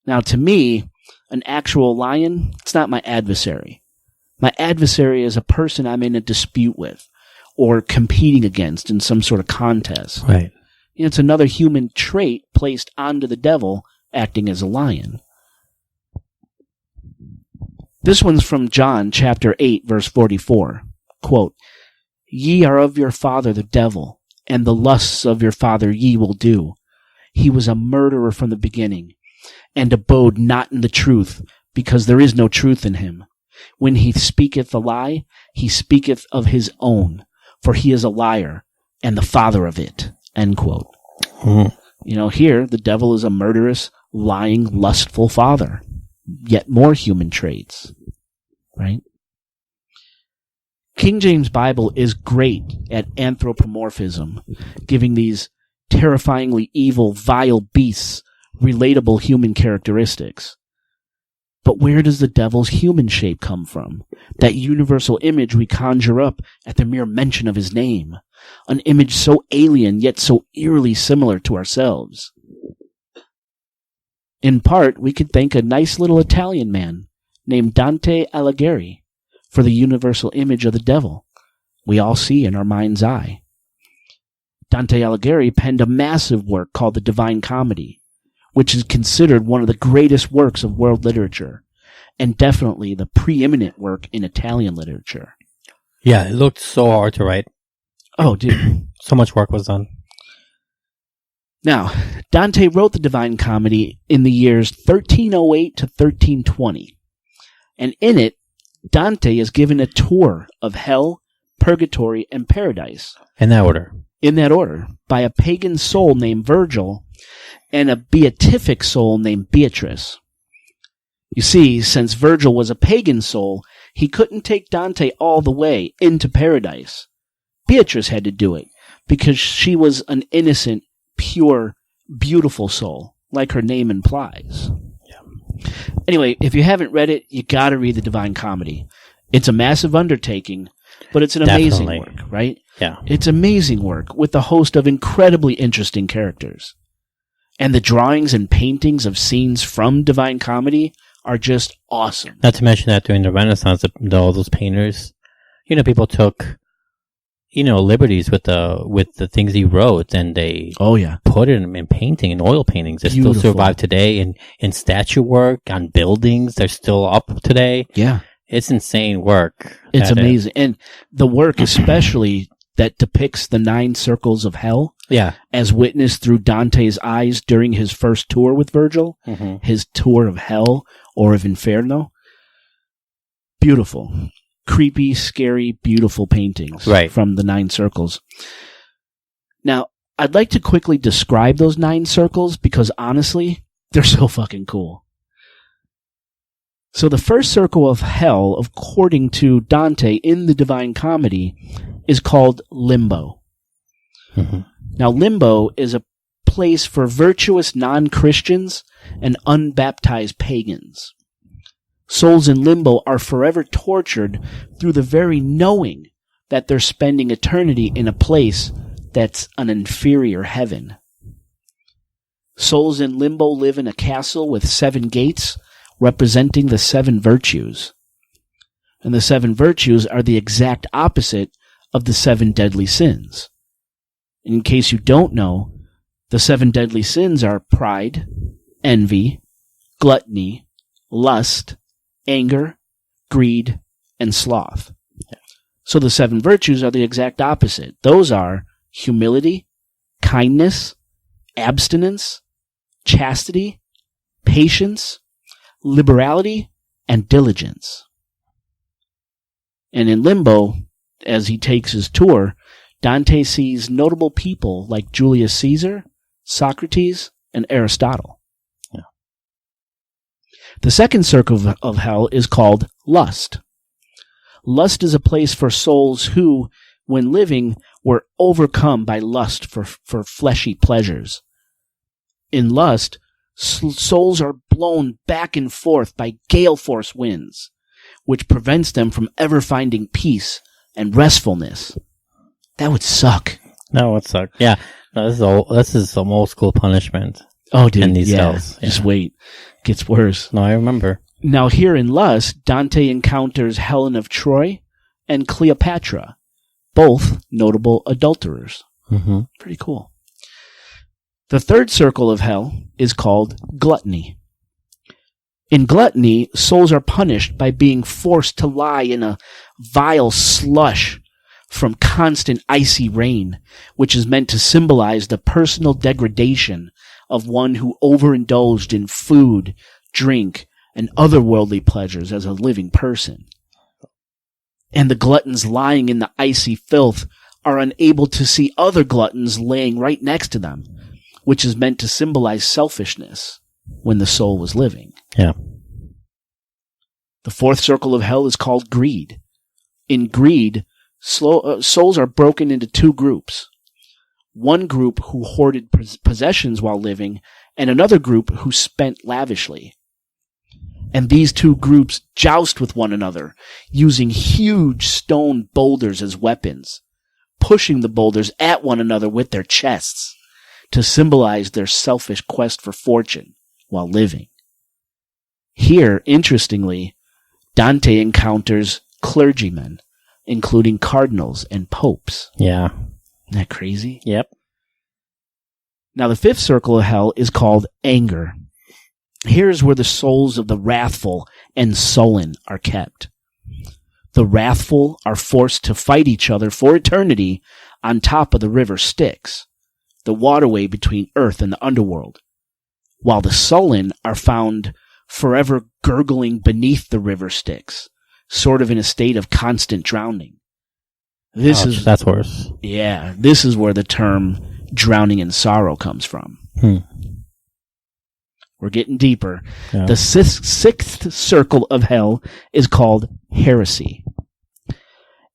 Now to me, an actual lion, it's not my adversary. My adversary is a person I'm in a dispute with or competing against in some sort of contest. Right. It's another human trait placed onto the devil acting as a lion. This one's from John chapter 8, verse 44. Quote, "Ye are of your father the devil, and the lusts of your father ye will do. He was a murderer from the beginning, and abode not in the truth, because there is no truth in him. When he speaketh a lie, he speaketh of his own, for he is a liar, and the father of it." End quote. Here, the devil is a murderous, lying, lustful father. Yet more human traits. Right? King James Bible is great at anthropomorphism, giving these terrifyingly evil, vile beasts relatable human characteristics. But where does the devil's human shape come from? That universal image we conjure up at the mere mention of his name. An image so alien yet so eerily similar to ourselves. In part, we could thank a nice little Italian man named Dante Alighieri for the universal image of the devil we all see in our mind's eye. Dante Alighieri penned a massive work called the Divine Comedy, which is considered one of the greatest works of world literature, and definitely the preeminent work in Italian literature. Yeah, it looked so hard to write. Oh, dude. So much work was done. Now, Dante wrote the Divine Comedy in the years 1308 to 1320, and in it, Dante is given a tour of hell, purgatory, and paradise. In that order. In that order, by a pagan soul named Virgil and a beatific soul named Beatrice. You see, since Virgil was a pagan soul, he couldn't take Dante all the way into paradise. Beatrice had to do it, because she was an innocent, pure, beautiful soul, like her name implies. Yeah. Anyway, if you haven't read it, you gotta read the Divine Comedy. It's a massive undertaking, but it's an amazing work, right? Yeah. It's amazing work with a host of incredibly interesting characters. And the drawings and paintings of scenes from Divine Comedy are just awesome. Not to mention that during the Renaissance, all those painters, people took, liberties with the things he wrote, and they put it in painting and oil paintings. They still survive today in statue work, on buildings. They're still up today. Yeah. It's insane work. It's amazing. And the work especially that depicts the 9 circles of hell, as witnessed through Dante's eyes during his first tour with Virgil, his tour of hell or of Inferno. Beautiful. Creepy, scary, beautiful paintings from the 9 circles. Now, I'd like to quickly describe those 9 circles because honestly, they're so fucking cool. So the first circle of hell, according to Dante in the Divine Comedy, is called limbo. Mm-hmm. Now, limbo is a place for virtuous non-Christians and unbaptized pagans. Souls in limbo are forever tortured through the very knowing that they're spending eternity in a place that's an inferior heaven. Souls in limbo live in a castle with 7 gates representing the 7 virtues. And the 7 virtues are the exact opposite of the 7 deadly sins. In case you don't know, the 7 deadly sins are pride, envy, gluttony, lust, anger, greed, and sloth. So the 7 virtues are the exact opposite. Those are humility, kindness, abstinence, chastity, patience, liberality, and diligence. And in limbo, as he takes his tour, Dante sees notable people like Julius Caesar, Socrates, and Aristotle. Yeah. The second circle of hell is called lust. Lust is a place for souls who, when living, were overcome by lust for fleshy pleasures. In lust, souls are blown back and forth by gale force winds, which prevents them from ever finding peace and restfulness. That would suck. That would suck. Yeah. No, this is some old school punishment. Oh, dude. In these yeah. cells. Yeah. Just wait. It gets worse. No, I remember. Now, here in Lust, Dante encounters Helen of Troy and Cleopatra, both notable adulterers. Mm-hmm. Pretty cool. The third circle of hell is called gluttony. In gluttony, souls are punished by being forced to lie in a vile slush from constant icy rain, which is meant to symbolize the personal degradation of one who overindulged in food, drink, and other worldly pleasures as a living person. And the gluttons lying in the icy filth are unable to see other gluttons laying right next to them, which is meant to symbolize selfishness when the soul was living. Yeah. The fourth circle of hell is called greed. In greed, souls are broken into 2 groups. One group who hoarded possessions while living, and another group who spent lavishly. And these 2 groups joust with one another, using huge stone boulders as weapons, pushing the boulders at one another with their chests to symbolize their selfish quest for fortune while living. Here, interestingly, Dante encounters clergymen, including cardinals and popes. Yeah. Isn't that crazy? Yep. Now, the 5th circle of hell is called anger. Here's where the souls of the wrathful and sullen are kept. The wrathful are forced to fight each other for eternity on top of the river Styx, the waterway between earth and the underworld, while the sullen are found forever gurgling beneath the river Styx, sort of in a state of constant drowning. That's worse. Yeah, this is where the term drowning in sorrow comes from. We're getting deeper. Yeah. The 6th circle of hell is called heresy.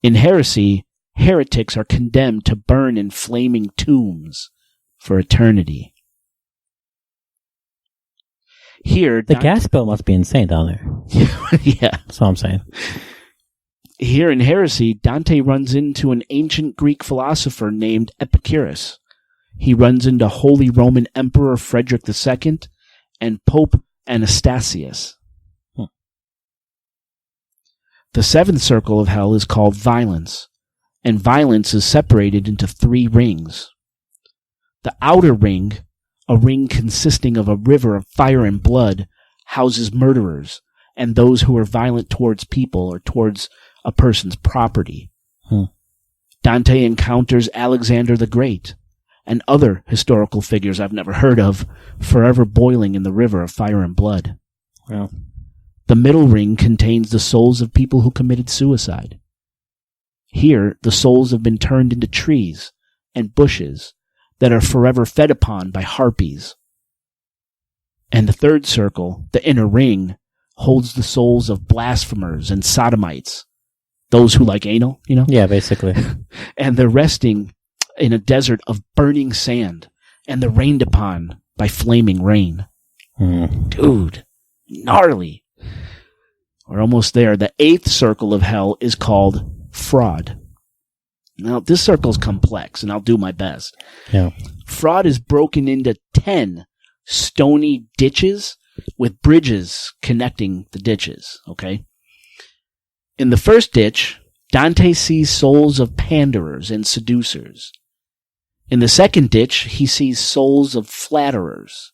In heresy, heretics are condemned to burn in flaming tombs for eternity. Here, the gas bill must be insane down there. Yeah. That's what I'm saying. Here in heresy, Dante runs into an ancient Greek philosopher named Epicurus. He runs into Holy Roman Emperor Frederick II and Pope Anastasius. The 7th circle of hell is called violence, and violence is separated into 3 rings. The outer ring, a ring consisting of a river of fire and blood, houses murderers and those who are violent towards people or towards a person's property. Dante encounters Alexander the Great and other historical figures I've never heard of, forever boiling in the river of fire and blood. Well, the middle ring contains the souls of people who committed suicide. Here, the souls have been turned into trees and bushes that are forever fed upon by harpies. And the 3rd circle, the inner ring, holds the souls of blasphemers and sodomites, those who like anal, Yeah, basically. And they're resting in a desert of burning sand, and they're rained upon by flaming rain. Dude, gnarly. We're almost there. The 8th circle of hell is called fraud. Now, this circle's complex, and I'll do my best. Yeah. Fraud is broken into 10 stony ditches with bridges connecting the ditches, okay? In the first ditch, Dante sees souls of panderers and seducers. In the second ditch, he sees souls of flatterers.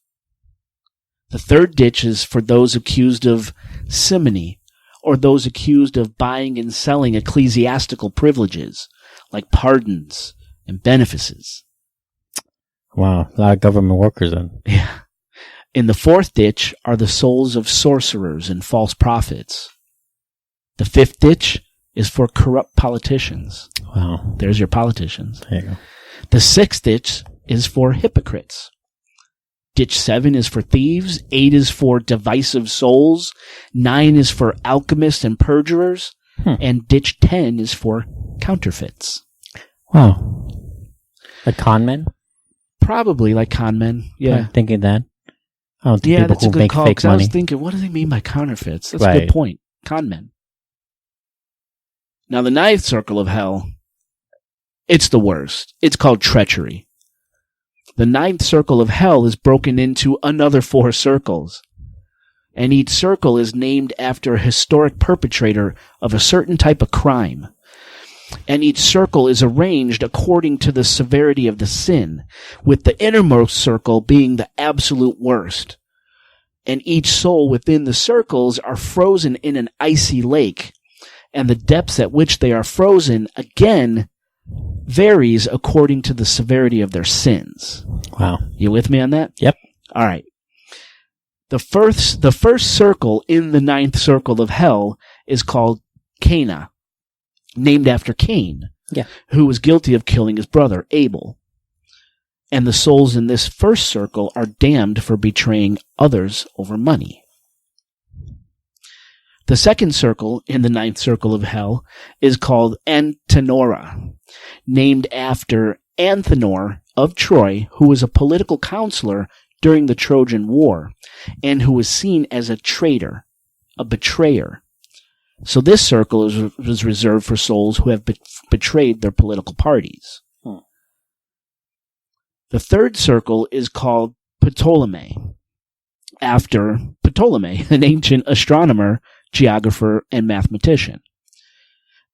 The third ditch is for those accused of simony, or those accused of buying and selling ecclesiastical privileges, like pardons and benefices. Wow, a lot of government workers then. Yeah. In the fourth ditch are the souls of sorcerers and false prophets. The fifth ditch is for corrupt politicians. Wow. There's your politicians. There you go. The sixth ditch is for hypocrites. Ditch 7 is for thieves. 8 is for divisive souls. 9 is for alchemists and perjurers. And ditch 10 is for counterfeits. Wow. Like con men? Probably like con men. Yeah. I'm thinking that. I don't think people that's a who good make call. fake money. I was thinking, what do they mean by counterfeits? That's a Right. good point. Con men. Now, the 9th circle of hell, it's the worst. It's called treachery. The 9th circle of hell is broken into another 4 circles. And each circle is named after a historic perpetrator of a certain type of crime. And each circle is arranged according to the severity of the sin, with the innermost circle being the absolute worst. And each soul within the circles are frozen in an icy lake, and the depths at which they are frozen, again, varies according to the severity of their sins. Wow. You with me on that? Yep. All right. The first circle in the 9th circle of hell is called Cana, named after Cain, who was guilty of killing his brother, Abel. And the souls in this first circle are damned for betraying others over money. The second circle in the 9th circle of hell is called Antenora, named after Antenor of Troy, who was a political counselor during the Trojan War, and who was seen as a traitor, a betrayer. So this circle was reserved for souls who have betrayed their political parties. The third circle is called Ptolemy, after Ptolemy, an ancient astronomer, geographer, and mathematician.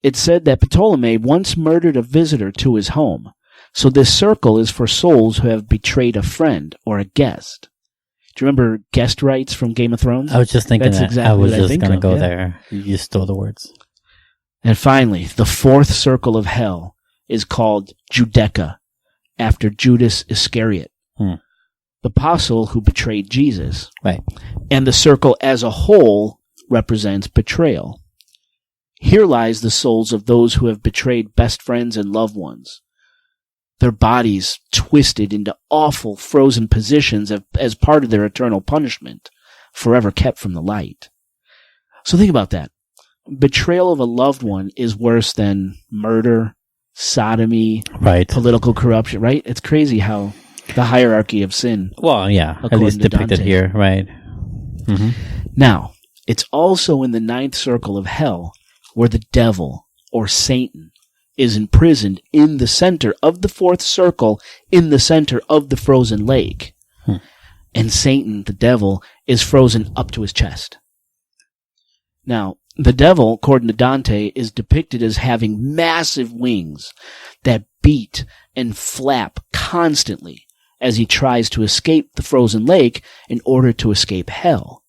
It's said that Ptolemy once murdered a visitor to his home, so this circle is for souls who have betrayed a friend or a guest. Do you remember guest rights from Game of Thrones? I was just thinking That's that. exactly I was what just going to go yeah. there. You stole the words. And finally, the 4th circle of hell is called Judaica, after Judas Iscariot, the apostle who betrayed Jesus. Right. And the circle as a whole represents betrayal. Here lies the souls of those who have betrayed best friends and loved ones. Their bodies twisted into awful frozen positions as part of their eternal punishment, forever kept from the light. So think about that. Betrayal of a loved one is worse than murder, sodomy, right, political corruption, right? It's crazy how the hierarchy of sin. Well, yeah, at least depicted here, right? Mm-hmm. Now, it's also in the 9th circle of hell where the devil, or Satan, is imprisoned in the center of the 4th circle, in the center of the frozen lake. And Satan, the devil, is frozen up to his chest. Now, the devil, according to Dante, is depicted as having massive wings that beat and flap constantly as he tries to escape the frozen lake in order to escape hell.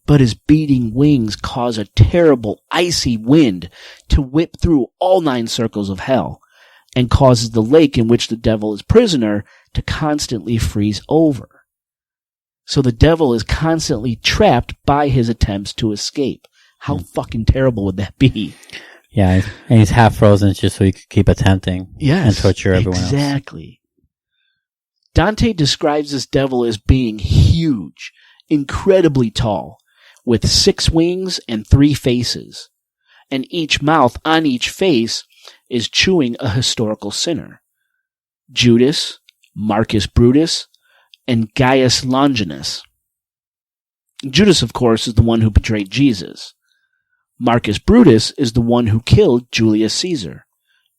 But his beating wings cause a terrible icy wind to whip through all 9 circles of hell and causes the lake in which the devil is prisoner to constantly freeze over. So the devil is constantly trapped by his attempts to escape. How fucking terrible would that be? Yeah, and he's half frozen just so he could keep attempting and torture everyone else. Exactly. Dante describes this devil as being huge, incredibly tall, with 6 wings and 3 faces, and each mouth on each face is chewing a historical sinner. Judas, Marcus Brutus, and Gaius Longinus. Judas, of course, is the one who betrayed Jesus. Marcus Brutus is the one who killed Julius Caesar.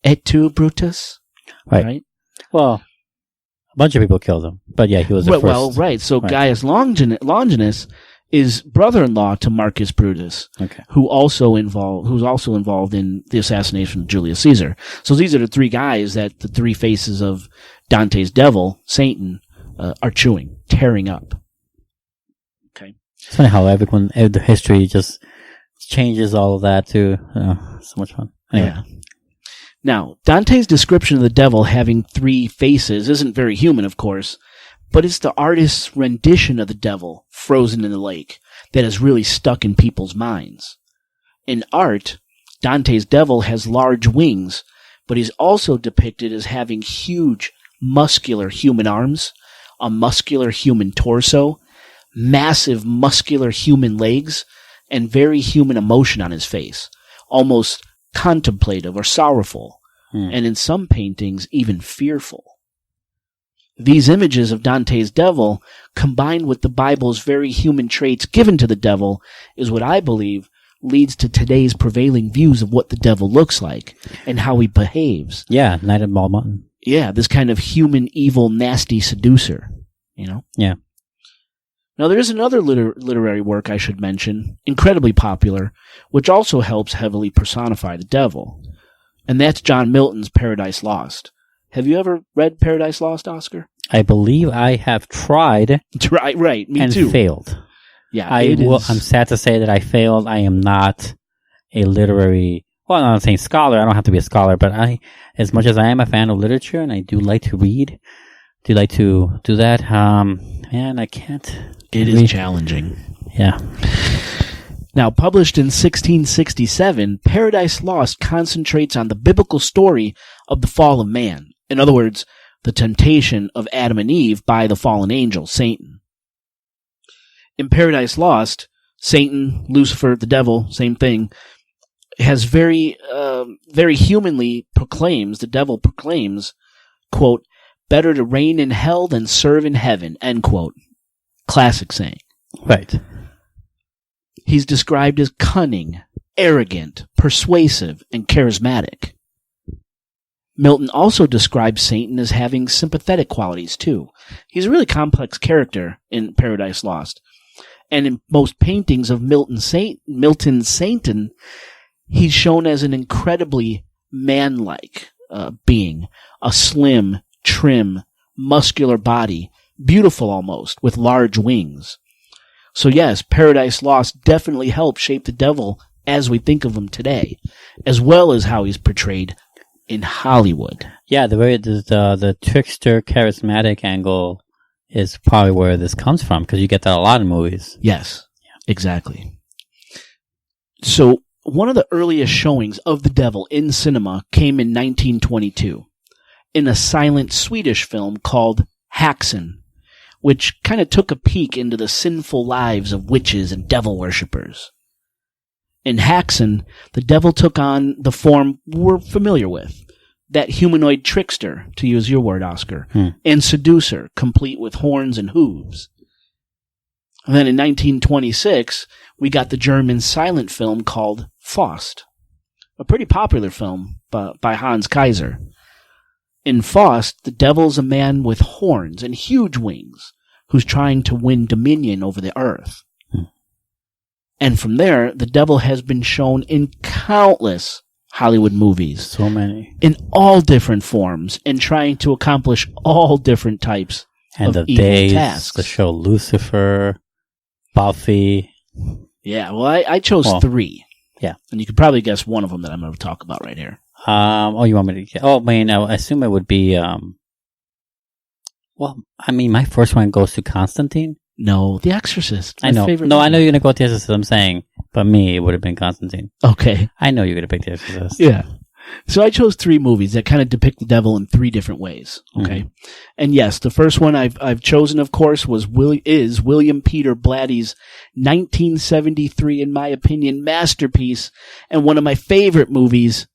Et tu, Brutus? Right? Well, a bunch of people killed him, but yeah, he was the first. Well, right. So right. Gaius Longinus is brother-in-law to Marcus Brutus, who's also involved in the assassination of Julius Caesar. So these are the 3 guys that the 3 faces of Dante's devil, Satan, are chewing, tearing up. Okay. It's funny how the history just changes all of that too. So much fun. Anyway. Yeah. Now, Dante's description of the devil having 3 faces isn't very human, of course, but it's the artist's rendition of the devil frozen in the lake that has really stuck in people's minds. In art, Dante's devil has large wings, but he's also depicted as having huge, muscular human arms, a muscular human torso, massive muscular human legs, and very human emotion on his face, almost contemplative or sorrowful, and in some paintings, even fearful. These images of Dante's devil, combined with the Bible's very human traits given to the devil, is what I believe leads to today's prevailing views of what the devil looks like and how he behaves. Yeah, Night at Bald Mountain. Yeah, this kind of human, evil, nasty seducer, you know? Yeah. Now, there is another literary work I should mention, incredibly popular, which also helps heavily personify the devil, and that's John Milton's Paradise Lost. Have you ever read Paradise Lost, Oscar? I believe I have tried. Right, me and too. Failed. Yeah, I'm sad to say that I failed. I am not a literary, well, I'm not saying scholar. I don't have to be a scholar, but as much as I am a fan of literature and I do like to read, do like to do that, man, I can't. It is challenging. Yeah. Now, published in 1667, Paradise Lost concentrates on the biblical story of the fall of man. In other words, the temptation of Adam and Eve by the fallen angel, Satan. In Paradise Lost, Satan, Lucifer, the devil, same thing, has very humanly the devil proclaims, quote, better to reign in hell than serve in heaven, end quote. Classic saying. Right. He's described as cunning, arrogant, persuasive, and charismatic. Milton also describes Satan as having sympathetic qualities, too. He's a really complex character in Paradise Lost. And in most paintings of Milton's Satan, he's shown as an incredibly man-like being. A slim, trim, muscular body, beautiful almost, with large wings. So yes, Paradise Lost definitely helped shape the devil as we think of him today, as well as how he's portrayed in Hollywood. Yeah, the trickster, charismatic angle is probably where this comes from, because you get that a lot in movies. Yes, exactly. So one of the earliest showings of the devil in cinema came in 1922 in a silent Swedish film called Häxan, which kind of took a peek into the sinful lives of witches and devil worshippers. In Häxan, the devil took on the form we're familiar with, that humanoid trickster, to use your word, Oscar, and seducer, complete with horns and hooves. And then in 1926, we got the German silent film called Faust, a pretty popular film by Hans Kaiser. In Faust, the devil's a man with horns and huge wings who's trying to win dominion over the earth. And from there, the devil has been shown in countless Hollywood movies. So many. In all different forms and trying to accomplish all different types of evil tasks. The show Lucifer, Buffy. Yeah, well, I chose 3. Yeah. And you could probably guess one of them that I'm going to talk about right here. You want me to? Oh, man, I assume it would be. Well, I mean, my first one goes to Constantine. No, The Exorcist. I know. No, I know you're gonna go with The Exorcist. I'm saying, but me, it would have been Constantine. Okay, I know you're gonna pick The Exorcist. Yeah. So I chose 3 movies that kind of depict the devil in 3 different ways. Okay. And yes, the first one I've chosen, of course, is William Peter Blatty's 1973, in my opinion, masterpiece and one of my favorite movies,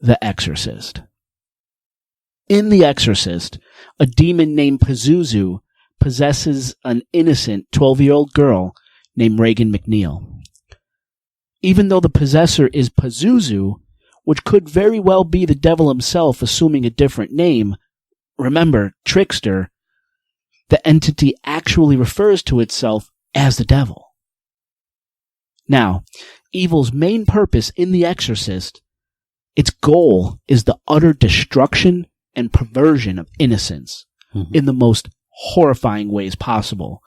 The Exorcist. In The Exorcist, a demon named Pazuzu possesses an innocent 12-year-old girl named Regan McNeil. Even though the possessor is Pazuzu, which could very well be the devil himself assuming a different name, remember, trickster, the entity actually refers to itself as the devil. Now, evil's main purpose in The Exorcist, its goal is the utter destruction and perversion of innocence in the most horrifying ways possible,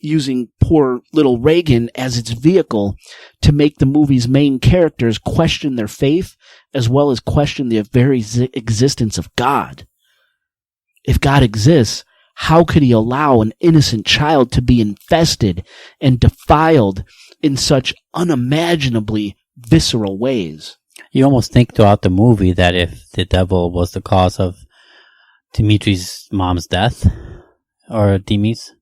using poor little Regan as its vehicle to make the movie's main characters question their faith as well as question the very existence of God. If God exists, how could he allow an innocent child to be infested and defiled in such unimaginably visceral ways? You almost think throughout the movie that if the devil was the cause of Dimitri's mom's death, or Dimi's.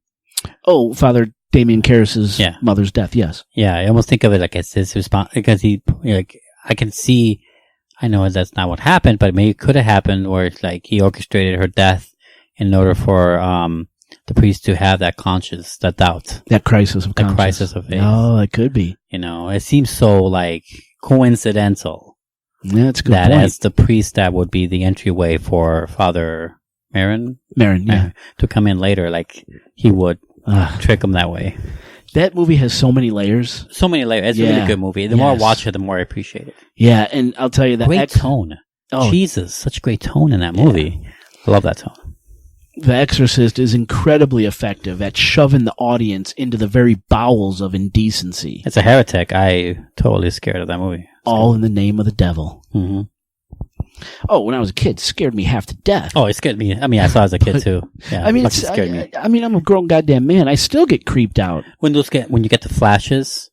Oh, Father Damien Karras's mother's death, yes. Yeah, I almost think of it like it's his response, because I can see, I know that's not what happened, but maybe it could have happened where it's like he orchestrated her death in order for the priest to have that conscience, that doubt. That crisis of conscience. That crisis of faith. Oh, it could be. It seems so like coincidental. Yeah, that's a good that point. As the priest, that would be the entryway for Father Marin, to come in later, like he would trick him that way. That movie has so many layers. So many layers. It's a really good movie. The more I watch it, the more I appreciate it. Yeah, and I'll tell you that great tone. Oh, Jesus, such great tone in that movie. I love that tone. The Exorcist is incredibly effective at shoving the audience into the very bowels of indecency. It's a heretic. I totally scared of that movie. All in the name of the devil. Mm-hmm. Oh, when I was a kid, it scared me half to death. Oh, it scared me. I mean, I saw it as a kid too. Yeah, I mean, it scared me. I mean, I'm a grown goddamn man. I still get creeped out when you get the flashes.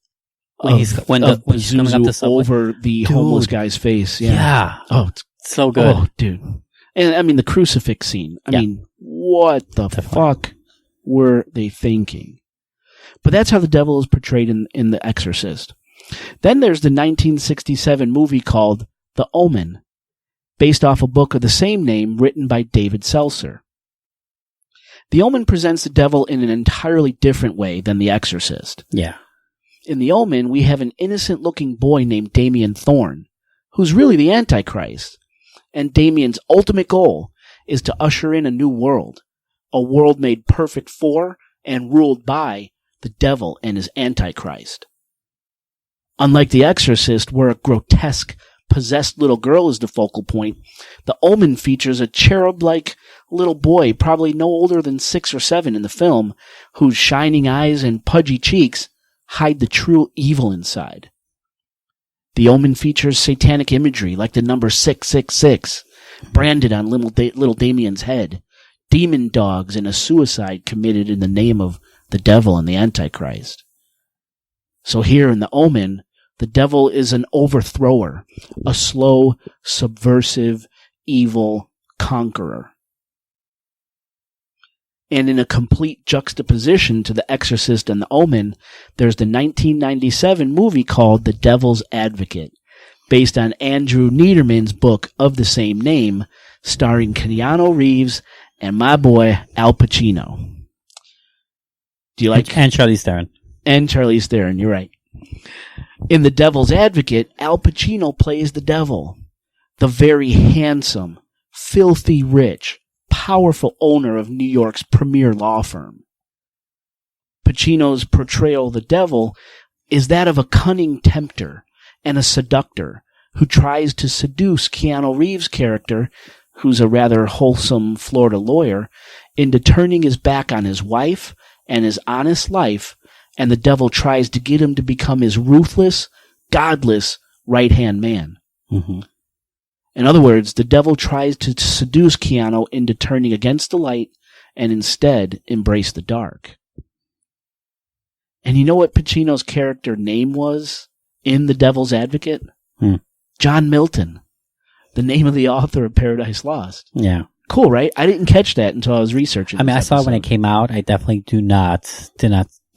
When he's coming up the subway over the homeless guy's face. Yeah. Oh, it's so good. Oh, dude. And I mean, the crucifix scene. I mean, what the fuck were they thinking? But that's how the devil is portrayed in The Exorcist. Then there's the 1967 movie called The Omen, based off a book of the same name written by David Seltzer. The Omen presents the devil in an entirely different way than The Exorcist. Yeah. In The Omen, we have an innocent-looking boy named Damien Thorne, who's really the Antichrist. And Damien's ultimate goal is to usher in a new world, a world made perfect for and ruled by the devil and his Antichrist. Unlike The Exorcist, where a grotesque, possessed little girl is the focal point, The Omen features a cherub-like little boy, probably no older than 6 or 7 in the film, whose shining eyes and pudgy cheeks hide the true evil inside. The Omen features satanic imagery like the number 666, branded on little Damien's head, demon dogs, and a suicide committed in the name of the devil and the Antichrist. So here in The Omen, the devil is an overthrower, a slow, subversive, evil conqueror. And in a complete juxtaposition to The Exorcist and The Omen, there's the 1997 movie called The Devil's Advocate, based on Andrew Niederman's book of the same name, starring Keanu Reeves and my boy Al Pacino. Do you like? And Charlize Theron. And Charlize Theron, you're right. In The Devil's Advocate, Al Pacino plays the devil, the very handsome, filthy rich, powerful owner of New York's premier law firm. Pacino's portrayal of the devil is that of a cunning tempter and a seductor who tries to seduce Keanu Reeves' character, who's a rather wholesome Florida lawyer, into turning his back on his wife and his honest life, and the devil tries to get him to become his ruthless, godless right-hand man. Mm-hmm. In other words, the devil tries to seduce Keanu into turning against the light and instead embrace the dark. And you know what Pacino's character name was in The Devil's Advocate? John Milton, the name of the author of Paradise Lost. Yeah. Cool, right? I didn't catch that until I was researching. I mean, I saw it when it came out. I definitely did not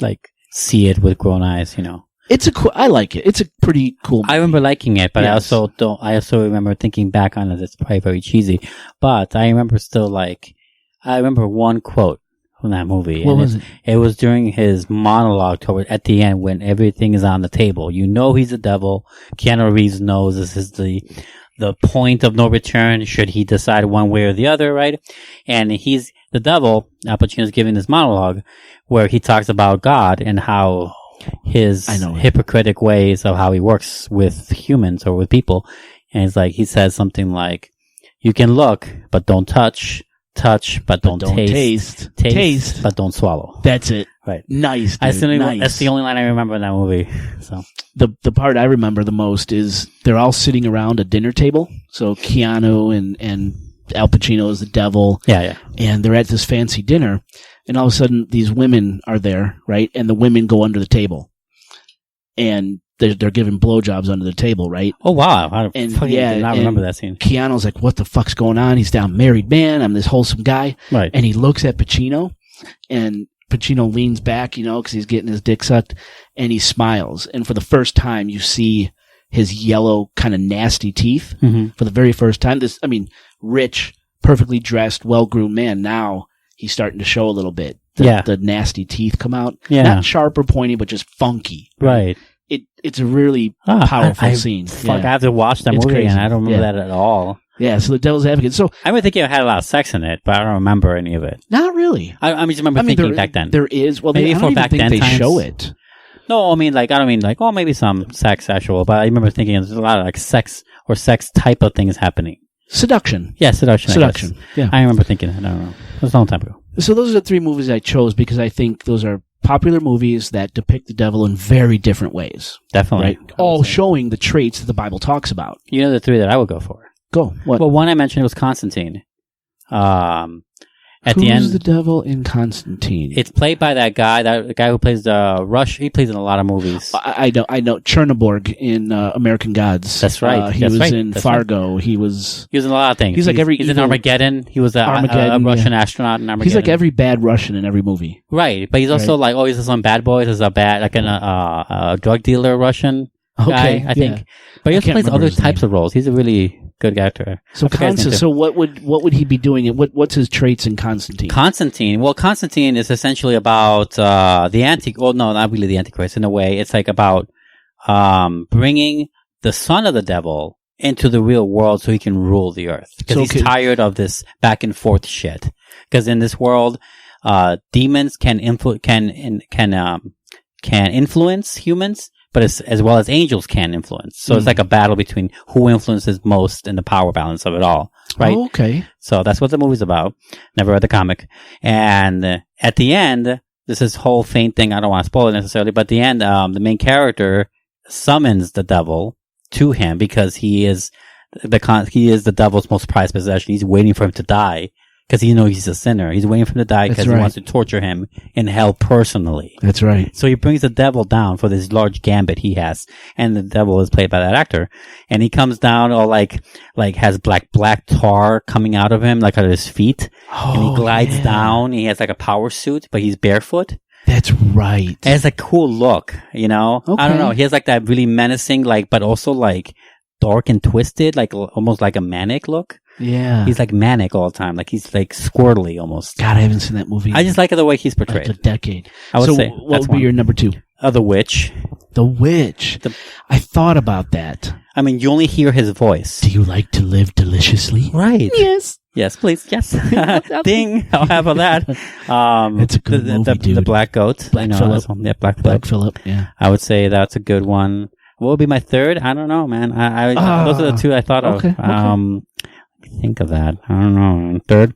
like see it with grown eyes, you know. It's a cool, I like it. It's a pretty cool movie. I remember liking it, but Yes. I also remember thinking back on it. It's probably very cheesy, but I remember still I remember one quote from that movie. What was it? It was during his monologue at the end when everything is on the table. You know he's the devil. Keanu Reeves knows this is the point of no return should he decide one way or the other, right? And he's the devil. Al Pacino's giving this monologue where he talks about God and how his hypocritic ways of how he works with humans or with people. And it's like, he says something like, you can look, but don't touch, but don't taste, but don't swallow. That's it. Right. Nice, dude. That's the only line I remember in that movie. So the part I remember the most is they're all sitting around a dinner table. So Keanu and Al Pacino is the devil. Yeah. And they're at this fancy dinner, and all of a sudden these women are there, right? And the women go under the table, and they're giving blowjobs under the table, right? Oh wow! I did not remember that scene. Keanu's like, "What the fuck's going on?" He's down, married man. I'm this wholesome guy, right? And he looks at Pacino, and Pacino leans back, you know, because he's getting his dick sucked, and he smiles. And for the first time, you see his yellow, kind of nasty teeth. Mm-hmm. For the very first time, rich, perfectly dressed, well-groomed man. Now he's starting to show a little bit. The nasty teeth come out. Yeah. Not sharp or pointy, but just funky. Right. It's a really powerful scene. I have to watch that movie, and I don't remember that at all. Yeah, so the Devil's Advocate. So I would think it had a lot of sex in it, but I don't remember any of it. Not really. I just remember thinking back then. There is. Well, maybe I don't back even think then they show it. No, I mean, I don't mean maybe some sex actual, but I remember thinking there's a lot of sex or sex type of things happening. Seduction. Yeah, seduction. Yeah. I remember thinking that. I don't know. It was a long time ago. So those are the three movies I chose because I think those are popular movies that depict the devil in very different ways. Definitely. Right? All showing the traits that the Bible talks about. You know the three that I would go for? Go. What? Well, one I mentioned was Constantine. At Who's the end, the devil in Constantine? It's played by the guy who plays Rush. He plays in a lot of movies. I know Chernobyl in American Gods. That's right. He was in Fargo. Right. He was in a lot of things. He's in Armageddon. He was a Russian astronaut in Armageddon. He's like every bad Russian in every movie. Right, but he's also he's on Bad Boys as a drug dealer Russian guy, I think. But he also plays other types of roles. He's a really good actor. So what would he be doing? What's his traits in Constantine? Constantine is essentially about the not really the Antichrist in a way. It's like about bringing the son of the devil into the real world so he can rule the earth because he's tired of this back and forth shit. Because in this world, demons can influence humans. But as well as angels can influence. So it's like a battle between who influences most in the power balance of it all, right? Oh, okay. So that's what the movie's about. Never read the comic. And at the end, this is whole faint thing. I don't want to spoil it necessarily, but at the end, the main character summons the devil to him because he is the devil's most prized possession. He's waiting for him to die. Because he knows he's a sinner. He's waiting for him to die because he wants to torture him in hell personally. That's right. So he brings the devil down for this large gambit he has. And the devil is played by that actor. And he comes down all like has black tar coming out of him, like out of his feet. And he glides down. He has like a power suit, but he's barefoot. That's right. It has a cool look, you know? Okay. I don't know. He has like that really menacing, but also dark and twisted, almost like a manic look. Yeah. He's manic all the time. He's squirrely almost. God, I haven't seen that movie. I just like the way he's portrayed. Like a decade. I would say. What would be your number two? The Witch. The Witch. I thought about that. I mean, you only hear his voice. Do you like to live deliciously? Right. Yes. Yes, please. Yes. Ding. I'll have that. It's a good movie, dude. The Black Goat. Black Phillip. Yeah, Black Phillip. Yeah. I would say that's a good one. What would be my third? I don't know, man. Those are the two I thought of. Okay. Think of that. I don't know. Third?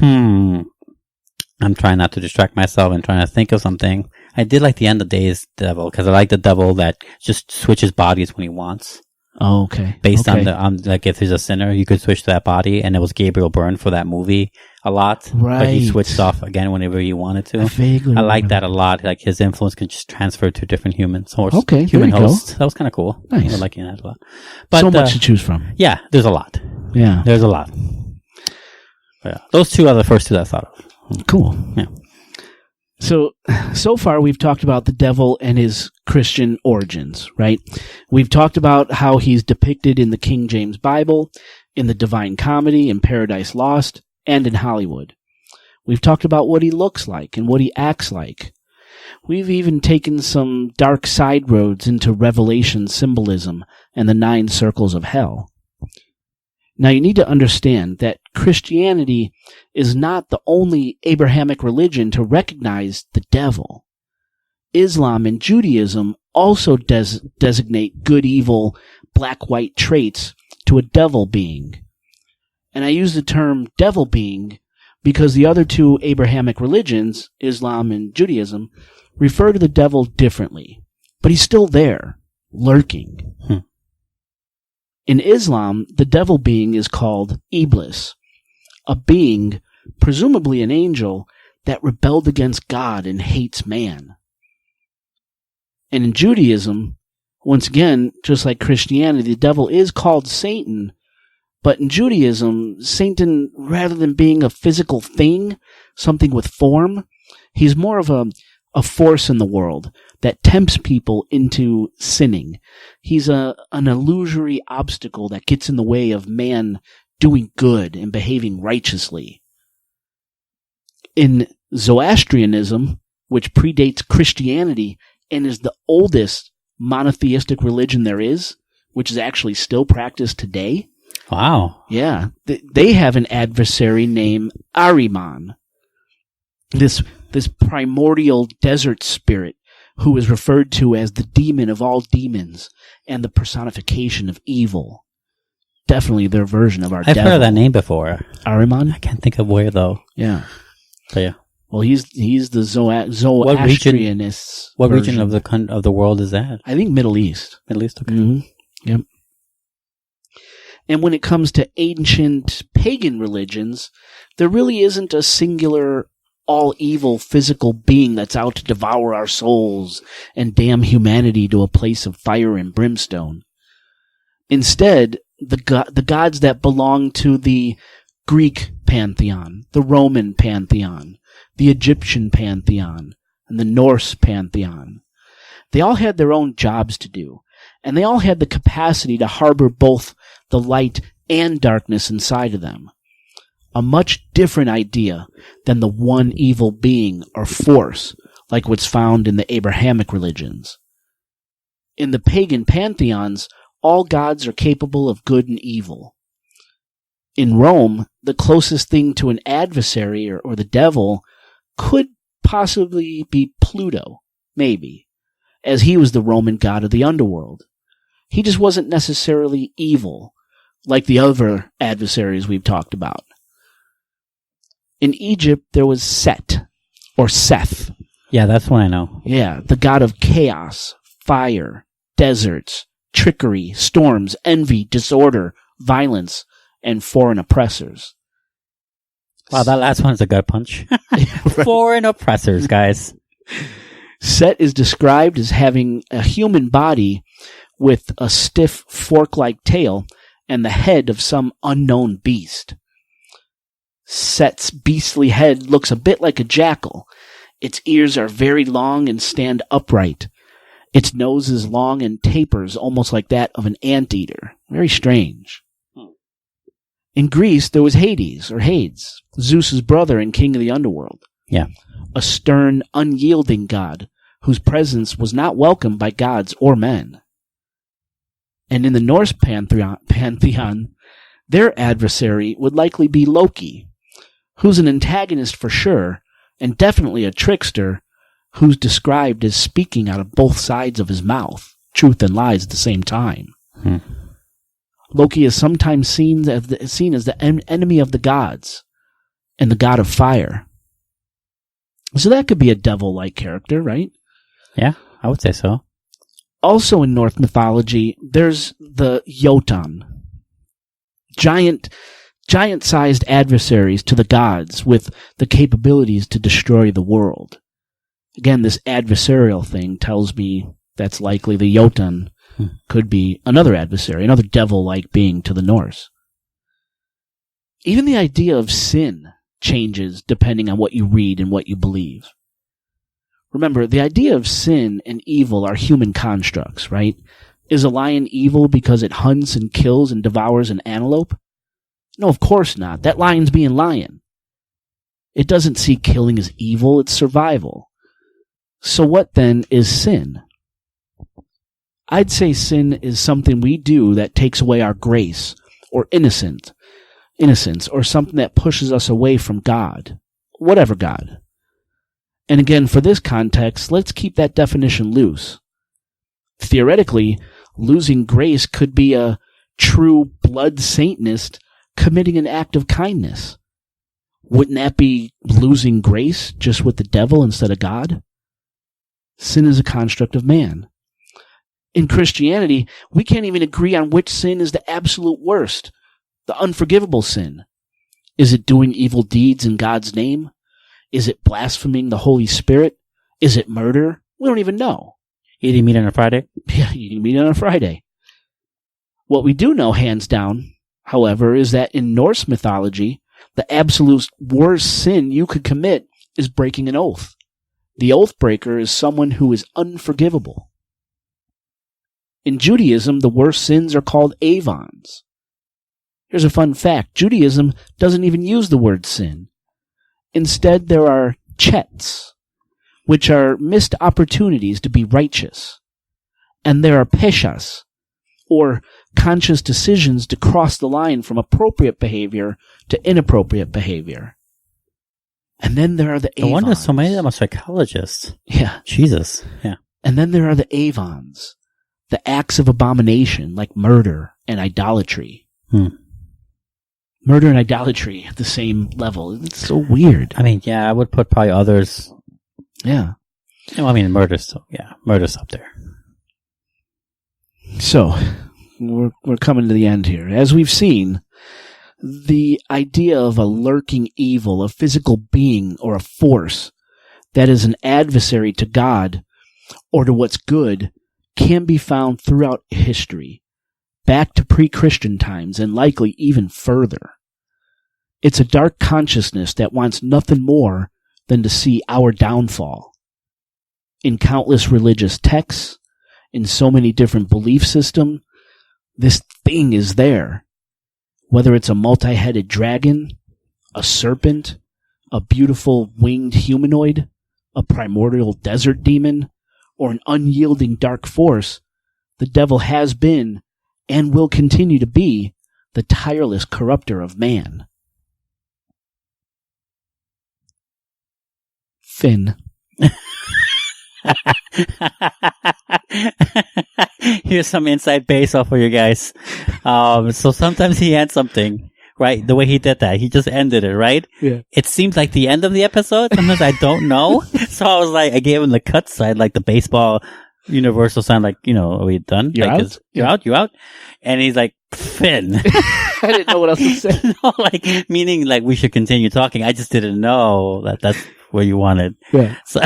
I'm trying not to distract myself and trying to think of something. I did like the End of Days devil because I like the devil that just switches bodies when he wants. Oh, okay. Based on if he's a sinner, you could switch to that body, and it was Gabriel Byrne for that movie, a lot, but he switched off again whenever he wanted to. I like that a lot. Like his influence can just transfer to different humans or human hosts. That was kind of cool. Nice. I like that a lot. But, so much to choose from. Yeah, there's a lot. Yeah, there's a lot. Yeah, those two are the first two that I thought of. Cool. Yeah. So far we've talked about the devil and his Christian origins, right? We've talked about how he's depicted in the King James Bible, in the Divine Comedy, in Paradise Lost, and in Hollywood. We've talked about what he looks like and what he acts like. We've even taken some dark side roads into Revelation symbolism and the 9 circles of hell. Now you need to understand that Christianity is not the only Abrahamic religion to recognize the devil. Islam and Judaism also designate good, evil, black-white traits to a devil being. And I use the term devil being because the other 2 Abrahamic religions, Islam and Judaism, refer to the devil differently. But he's still there, lurking. In Islam, the devil being is called Iblis, a being, presumably an angel, that rebelled against God and hates man. And in Judaism, once again, just like Christianity, the devil is called Satan, but in Judaism, Satan, rather than being a physical thing, something with form, he's more of a force in the world that tempts people into sinning. He's an illusory obstacle that gets in the way of man doing good and behaving righteously. In Zoroastrianism, which predates Christianity and is the oldest monotheistic religion there is, which is actually still practiced today. Wow. Yeah. They have an adversary named Ahriman. This primordial desert spirit who is referred to as the demon of all demons and the personification of evil. Definitely their version of our devil. I've heard of that name before. Ahriman? I can't think of where, though. Yeah. But yeah. Well, he's the Zoroastrianists. What region of the world is that? I think Middle East. Middle East, okay. Mm-hmm. Yep. And when it comes to ancient pagan religions, there really isn't a singular all-evil physical being that's out to devour our souls and damn humanity to a place of fire and brimstone. Instead, the gods that belong to the Greek pantheon, the Roman pantheon, the Egyptian pantheon, and the Norse pantheon, they all had their own jobs to do, and they all had the capacity to harbor both the light and darkness inside of them. A much different idea than the one evil being or force, like what's found in the Abrahamic religions. In the pagan pantheons, all gods are capable of good and evil. In Rome, the closest thing to an adversary or the devil could possibly be Pluto, maybe, as he was the Roman god of the underworld. He just wasn't necessarily evil, like the other adversaries we've talked about. In Egypt, there was Set, or Seth. Yeah, that's one I know. Yeah, the god of chaos, fire, deserts, trickery, storms, envy, disorder, violence, and foreign oppressors. Wow, that last one's a gut punch. Right. Foreign oppressors, guys. Set is described as having a human body with a stiff fork-like tail and the head of some unknown beast. Set's beastly head looks a bit like a jackal. Its ears are very long and stand upright. Its nose is long and tapers almost like that of an anteater. Very strange. In Greece, there was Hades, or Hades, Zeus's brother and king of the underworld. Yeah. A stern, unyielding god whose presence was not welcomed by gods or men. And in the Norse pantheon, their adversary would likely be Loki, who's an antagonist for sure, and definitely a trickster, who's described as speaking out of both sides of his mouth, truth and lies at the same time. Loki is sometimes seen as the enemy of the gods, and the god of fire. So that could be a devil-like character, right? Yeah, I would say so. Also in Norse mythology, there's the Jotun, giant giant-sized adversaries to the gods with the capabilities to destroy the world. Again, this adversarial thing tells me that's likely the Jotun could be another adversary, another devil-like being to the Norse. Even the idea of sin changes depending on what you read and what you believe. Remember, the idea of sin and evil are human constructs, right? Is a lion evil because it hunts and kills and devours an antelope? No, of course not. That lion's being lion. It doesn't see killing as evil, it's survival. So what then is sin? I'd say sin is something we do that takes away our grace or innocence, or something that pushes us away from God, whatever God. And again, for this context, let's keep that definition loose. Theoretically, losing grace could be a true blood Satanist committing an act of kindness. Wouldn't that be losing grace just with the devil instead of God? Sin is a construct of man. In Christianity, we can't even agree on which sin is the absolute worst. The unforgivable sin. Is it doing evil deeds in God's name? Is it blaspheming the Holy Spirit? Is it murder? We don't even know. Eating meat on a Friday? Yeah, eating meat on a Friday. What we do know, hands down, however, is that in Norse mythology, the absolute worst sin you could commit is breaking an oath. The oath breaker is someone who is unforgivable. In Judaism, the worst sins are called avons. Here's a fun fact. Judaism doesn't even use the word sin. Instead, there are chets, which are missed opportunities to be righteous. And there are peshas, or conscious decisions to cross the line from appropriate behavior to inappropriate behavior. And then there are the avons. I wonder so many of them are psychologists. Yeah. Jesus. Yeah. And then there are the avons, the acts of abomination like murder and idolatry. Murder and idolatry at the same level. It's so weird. I mean, yeah, I would put probably others. Yeah. No, I mean, murder's up there. So, we're coming to the end here. As we've seen, the idea of a lurking evil, a physical being or a force that is an adversary to God or to what's good can be found throughout history, back to pre-Christian times and likely even further. It's a dark consciousness that wants nothing more than to see our downfall. In countless religious texts, in so many different belief systems, this thing is there. Whether it's a multi-headed dragon, a serpent, a beautiful winged humanoid, a primordial desert demon, or an unyielding dark force, the devil has been and will continue to be the tireless corrupter of man. Finn. Here's some inside base off for you guys. So sometimes he ends something, right? The way he did that, he just ended it, right? Yeah. It seems like the end of the episode. Sometimes I don't know. So I was like, I gave him the cut side, like the baseball universal sign, like, are we done? You're like, out? You out? And he's like, Finn. I didn't know what else to say. No, like, meaning like we should continue talking. I just didn't know that's what you wanted. Yeah. So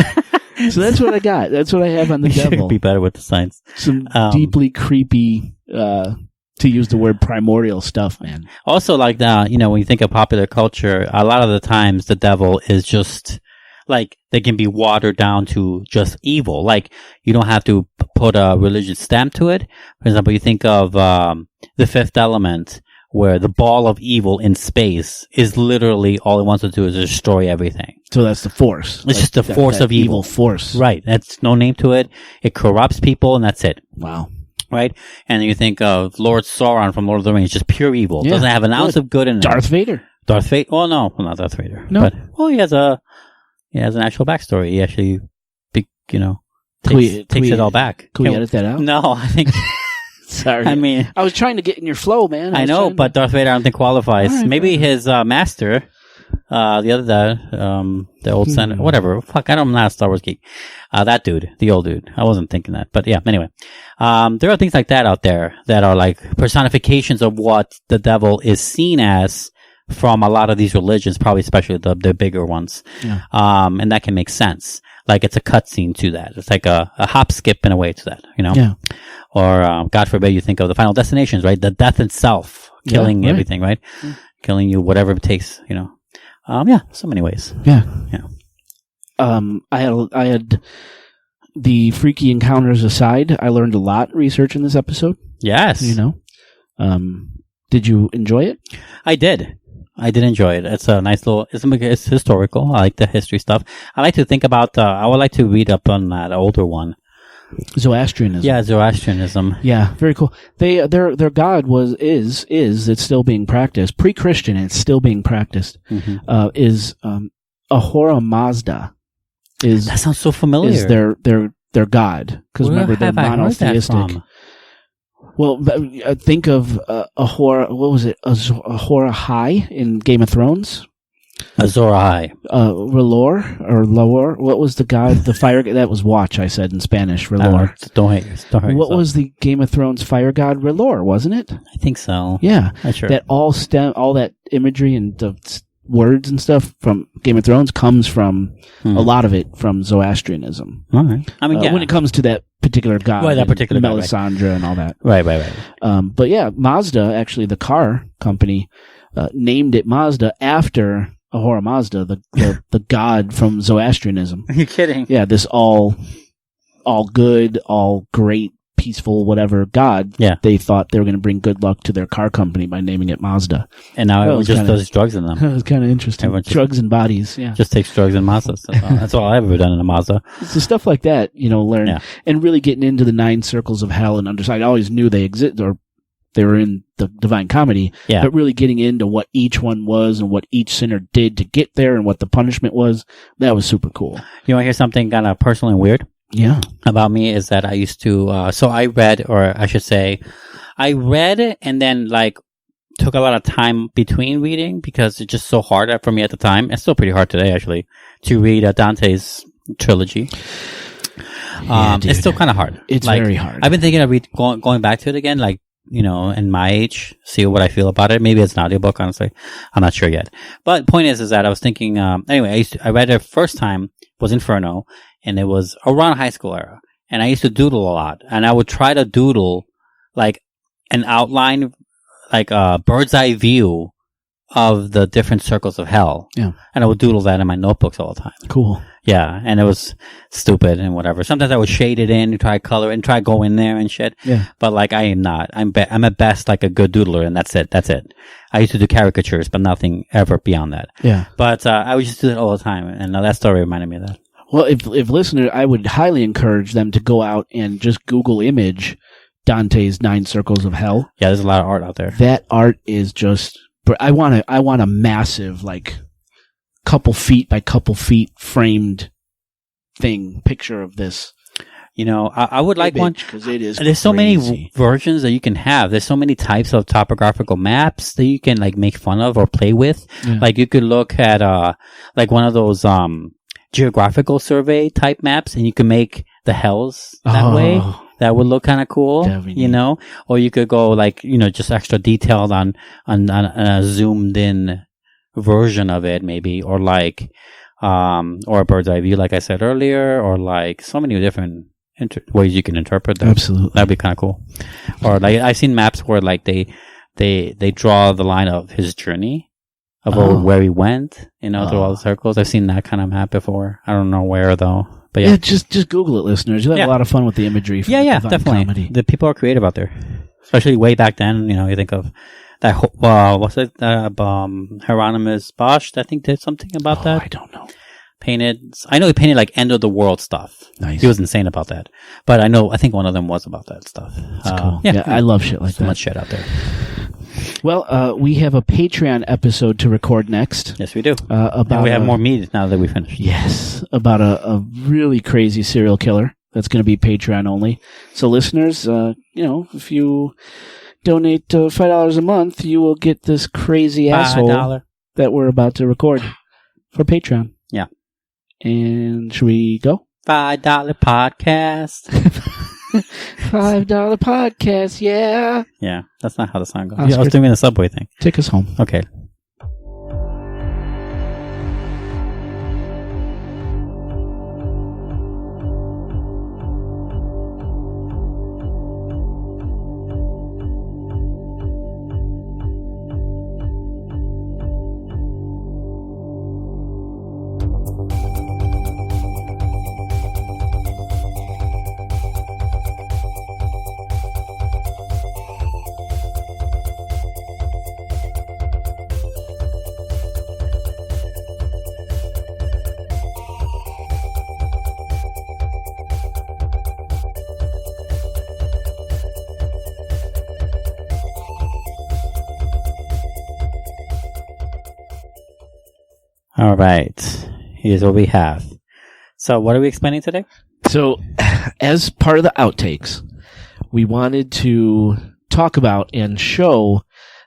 that's what I got. That's what I have on the devil. Be better with the signs. Some deeply creepy, to use the word primordial stuff, man. Also, like that, when you think of popular culture, a lot of the times the devil is just like they can be watered down to just evil. Like you don't have to put a religious stamp to it. For example, you think of The Fifth Element, where the ball of evil in space is literally all it wants to do is destroy everything. So that's the force. It's just the force of evil. Force. Right. That's no name to it. It corrupts people and that's it. Wow. Right? And you think of Lord Sauron from Lord of the Rings, just pure evil. Yeah. Doesn't have an ounce of good in it. Darth Vader. Well, no. Well, not Darth Vader. No. But, he has an actual backstory. He actually, takes it all back. Can we edit that out? No, I think... Sorry. I mean, I was trying to get in your flow, man. I know, but Darth Vader I don't think qualifies. Right, maybe his master, the other guy, the old senator, whatever. Fuck, I'm not a Star Wars geek. That dude, the old dude. I wasn't thinking that, but yeah. Anyway, there are things like that out there that are like personifications of what the devil is seen as from a lot of these religions, probably especially the bigger ones. Yeah. And that can make sense. Like it's a cutscene to that. It's like a hop skip in a way to that, you know? Yeah. Or, God forbid you think of the Final Destinations, right? The death itself, killing everything, right? Yeah. Killing you, whatever it takes, you know? So many ways. Yeah. I had the freaky encounters aside, I learned a lot researching this episode. Yes. You know? Did you enjoy it? I did enjoy it. It's a nice little, it's historical. I like the history stuff. I like to think about, I would like to read up on that older one. Zoroastrianism. Yeah, Zoroastrianism. Yeah, very cool. Their god is it's still being practiced. Pre-Christian, it's still being practiced. Mm-hmm. Is Ahura Mazda. That sounds so familiar. Is their god, because remember they're monotheistic. Well, think of Ahura. What was it? Ahura High in Game of Thrones. Azor High. Relor or Lower. What was the god? The fire. That was Watch. I said in Spanish. Relor. Don't hate yourself. What was the Game of Thrones fire god? Relor, wasn't it? I think so. Yeah. Not sure. That all that imagery and the words and stuff from Game of Thrones comes from a lot of it from Zoroastrianism. All right. I mean, when it comes to that particular god, that particular Melisandre god, and all that. Right. But yeah, Mazda, actually, the car company, named it Mazda after Ahura Mazda, the god from Zoroastrianism. Are you kidding? Yeah, this all good, all great, peaceful, whatever god. Yeah. They thought they were going to bring good luck to their car company by naming it Mazda. And now everyone just does drugs in them. That was kind of interesting. Drugs and bodies, yeah. Just takes drugs and Mazdas. That's all I've ever done in a Mazda. So stuff like that, learn. And really getting into the 9 circles of hell and understand. I always knew they exist, or they were in the Divine Comedy. Yeah. But really getting into what each one was and what each sinner did to get there and what the punishment was, that was super cool. You want to hear something kind of personal and weird? Yeah. About me is that I used to, so I read, or I should say, I read and then took a lot of time between reading because it's just so hard for me at the time. It's still pretty hard today, actually, to read Dante's trilogy. Yeah, it's still kind of hard. It's very hard. I've been thinking of going back to it again, in my age, see what I feel about it. Maybe it's an audiobook, honestly. I'm not sure yet. But point is that I was thinking, anyway, I read it first time, was Inferno, and it was around high school era. And I used to doodle a lot. And I would try to doodle, an outline, a bird's eye view of the different circles of hell. Yeah. And I would doodle that in my notebooks all the time. Cool. Yeah, and it was stupid and whatever. Sometimes I would shade it in, try to color it, and try to go in there and shit. Yeah. But I am not. I'm at best a good doodler, and that's it. I used to do caricatures, but nothing ever beyond that. Yeah. But I would just do it all the time, and that story reminded me of that. Well, if listeners, I would highly encourage them to go out and just Google image Dante's 9 Circles of Hell. Yeah, there's a lot of art out there. That art is just. I want a massive couple feet by couple feet framed picture of this. I would like one because it is. There's so many versions that you can have. There's so many types of topographical maps that you can make fun of or play with. Yeah. You could look at one of those geographical survey type maps, and you can make the hells that way. That would look kind of cool, or you could go just extra detailed on a zoomed in version of it, maybe, or or a bird's eye view, like I said earlier, or so many different ways you can interpret that. Absolutely, that'd be kind of cool. Or I've seen maps where they draw the line of his journey of where he went, through all the circles. I've seen that kind of map before. I don't know where though. But yeah, just Google it, listeners. You'll have a lot of fun with the imagery. Definitely. Comedy. The people are creative out there, especially way back then. You think of that. What's it? Hieronymus Bosch, I think, did something about that. I don't know. I know he painted end of the world stuff. Nice. He was insane about that. But I think one of them was about that stuff. That's cool. Yeah, I love shit like that. So much shit out there. Well, we have a Patreon episode to record next. Yes, we do. And we have more meat now that we finished. Yes, about a really crazy serial killer that's going to be Patreon only. So listeners, if you donate $5 a month, you will get this crazy asshole that we're about to record for Patreon. Yeah. And should we go? $5 podcast. $5 podcast, yeah. Yeah, that's not how the song goes. I was doing the subway thing. Take us home. Okay. All right. Here's what we have. So what are we explaining today? So as part of the outtakes, we wanted to talk about and show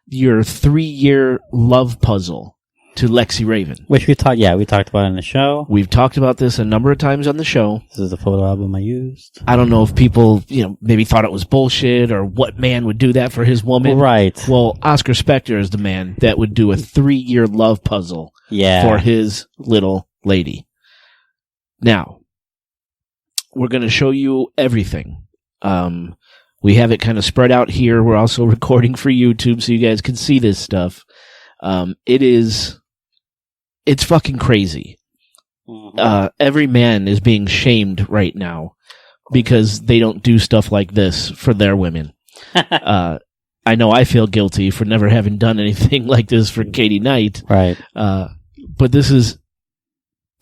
your 3-year love puzzle to Lexi Raven. Which we talked about in the show. We've talked about this a number of times on the show. This is the photo album I used. I don't know if people, maybe thought it was bullshit or what man would do that for his woman. Right. Well, Oscar Spector is the man that would do a 3-year love puzzle for his little lady. Now, we're going to show you everything. We have it kind of spread out here. We're also recording for YouTube so you guys can see this stuff. It's fucking crazy. Every man is being shamed right now because they don't do stuff like this for their women. I know I feel guilty for never having done anything like this for Katie Knight. Right. But this is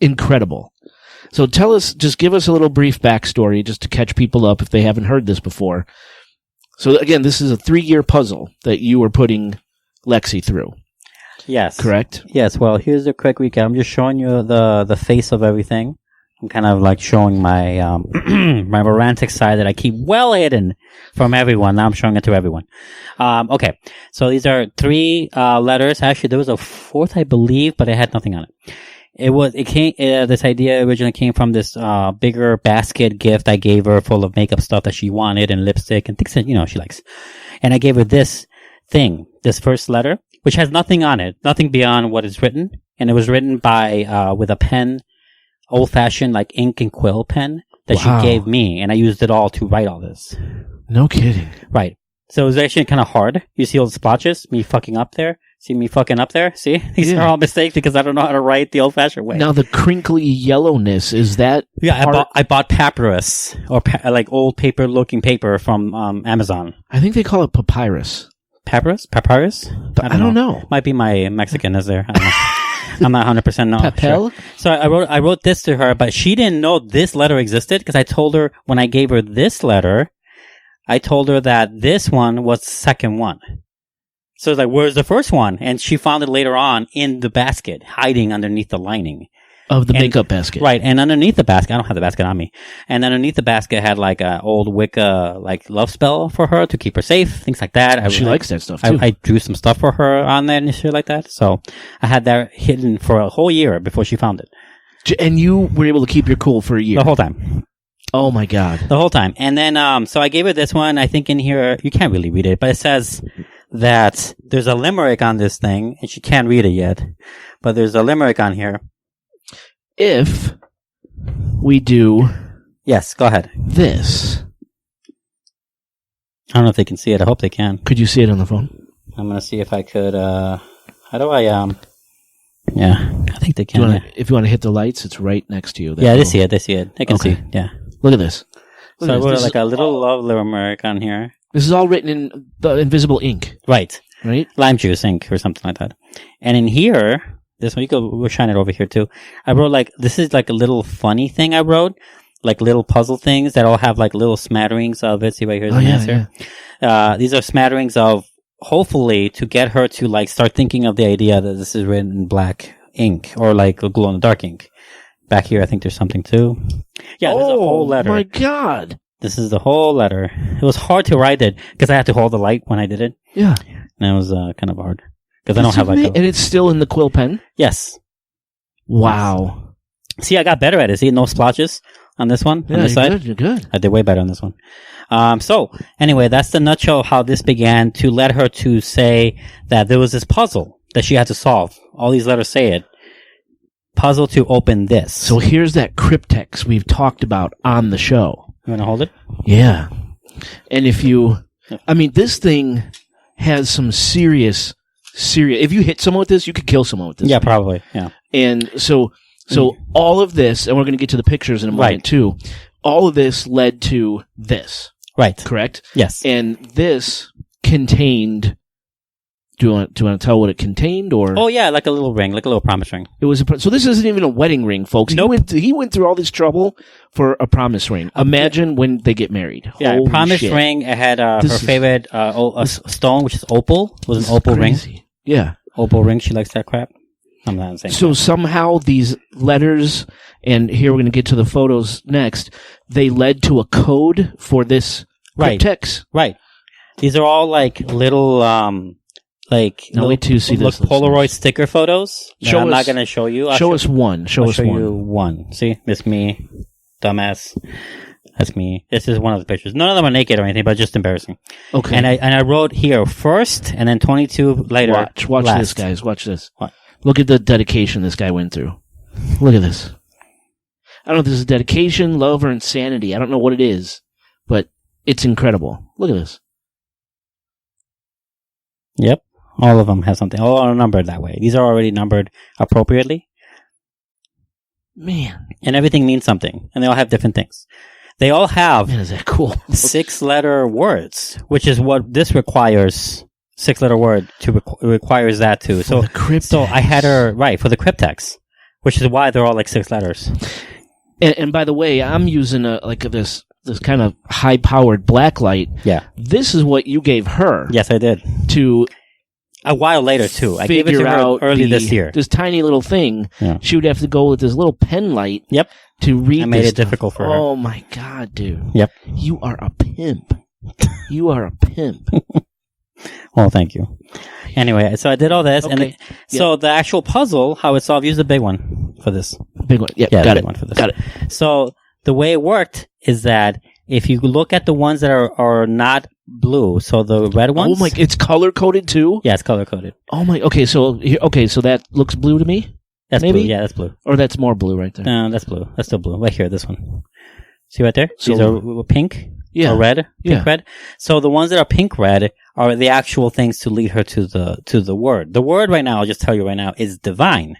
incredible. So just give us a little brief backstory just to catch people up if they haven't heard this before. So again, this is a 3-year puzzle that you were putting Lexi through. Yes. Correct? Yes. Well, here's a quick recap. I'm just showing you the face of everything. I'm kind of like showing my my romantic side that I keep well hidden from everyone. Now I'm showing it to everyone. Okay. So these are 3 letters. Actually, there was a 4th, I believe, but it had nothing on it. This idea originally came from this bigger basket gift I gave her full of makeup stuff that she wanted and lipstick and things that, she likes. And I gave her this thing, this first letter, which has nothing on it, nothing beyond what is written. And it was written by, with a pen, old-fashioned, like ink and quill pen that she gave me. And I used it all to write all this. No kidding. Right. So it was actually kind of hard. You see all the splotches? Me fucking up there? See me fucking up there? See? These are all mistakes because I don't know how to write the old-fashioned way. Now, the crinkly yellowness, is that... Yeah, I bought papyrus, or like old paper-looking paper from Amazon. I think they call it papyrus. Papyrus? I don't know. Might be my Mexican is there. I don't know. I'm not 100% no. Papel? Sure. So I wrote this to her, but she didn't know this letter existed because I told her when I gave her this letter, I told her that this one was the second one. So it's like, where's the first one? And she found it later on in the basket, hiding underneath the lining. Of the makeup basket. Right. And underneath the basket, I don't have the basket on me. And underneath the basket had like an old Wicca, like love spell for her to keep her safe, things like that. She likes that stuff too. I drew some stuff for her on there and shit like that. So I had that hidden for a whole year before she found it. And you were able to keep your cool for a year? The whole time. Oh my God. The whole time. And then, so I gave her this one. I think in here, you can't really read it, but it says that there's a limerick on this thing, and she can't read it yet, but there's a limerick on here. If we do... Yes, go ahead. This. I don't know if they can see it. I hope they can. Could you see it on the phone? I'm going to see if I could, how do I, yeah, I think they can. If you want to hit the lights, it's right next to you. Yeah, they see it. They can see it, yeah. Look at this. So I wrote like a little love limerick on here. This is all written in the invisible ink. Right. Right? Lime juice ink or something like that. And in here... This one, we'll shine it over here too. I wrote this is like a little funny thing I wrote, like little puzzle things that all have like little smatterings of it. See right here's the answer. Yeah. These are smatterings of, hopefully, to get her to like start thinking of the idea that this is written in black ink or like a glow in the dark ink. Back here, I think there's something too. Yeah, there's a whole letter. Oh my God. This is the whole letter. It was hard to write it because I had to hold the light when I did it. Yeah. And it was kind of hard. Because I don't have and it's still in the quill pen? Yes. Wow. See, I got better at it. See, no splotches on this one, on this side. You're good. I did way better on this one. So, anyway, that's the nutshell of how this began, to let her to say that there was this puzzle that she had to solve. All these letters say it. Puzzle to open this. So here's that cryptex we've talked about on the show. You want to hold it? Yeah. And if you... I mean, this thing has some serious... If you hit someone with this, you could kill someone with this. Yeah, probably. Yeah. And so all of this, and we're going to get to the pictures in a moment too. All of this led to this. Right. Correct? Yes. And this contained. Do you want to tell what it contained, or? Oh yeah, like a little ring, like a little promise ring. It was so. This isn't even a wedding ring, folks. Nope. He went through all this trouble for a promise ring. Imagine when they get married. Yeah, Holy promise shit. ring. It had her favorite stone, which is opal. It was an opal ring. Yeah, opal ring. She likes that crap. I'm not saying so somehow these letters, and here we're going to get to the photos next, they led to a code for this cryptex. Right. These are all like little, wait till you see this. Polaroid sticker photos. I'm not going to show you. Show us one. Show you one. See, it's me, dumbass. That's me. This is one of the pictures. None of them are naked or anything, but just embarrassing. Okay. And I wrote here first, and then 22 later. Watch last. this, guys. Watch this. What? Look at the dedication this guy went through. Look at this. I don't know if this is dedication, love, or insanity. I don't know what it is, but it's incredible. Look at this. Yep. All of them have something. All are numbered that way. These are already numbered appropriately. Man. And everything means something. And they all have different things. They all have Man, is that cool? 6-letter words, which is what this requires. 6-letter word requires that too. For the cryptex. So I had her for the cryptex, which is why they're all like 6 letters. And by the way, I'm using this kind of high-powered black light. Yeah. This is what you gave her. Yes, I did. To a while later too. I gave it to her early this year. This tiny little thing. Yeah. She would have to go with this little pen light. Yep. To read. I made it difficult for her. Oh my God, dude. Yep. You are a pimp. You are a pimp. Well, thank you. Anyway, so I did all this, and so the actual puzzle, how it's solved. Use the big one for this. Big one. Yep, yeah, got the it. Big one for this. Got it. So the way it worked is that if you look at the ones that are not blue, so the red ones. Oh my! It's color coded too. Yeah, it's color coded. Oh my. Okay, so that looks blue to me. That's maybe? Blue. Yeah, that's blue. Or that's more blue right there. No, that's blue. That's still blue. Right here, this one. See right there? So, these are pink. Yeah. Or red. Pink, red. So the ones that are pink red are the actual things to lead her to the word. The word right now, I'll just tell you right now, is divine.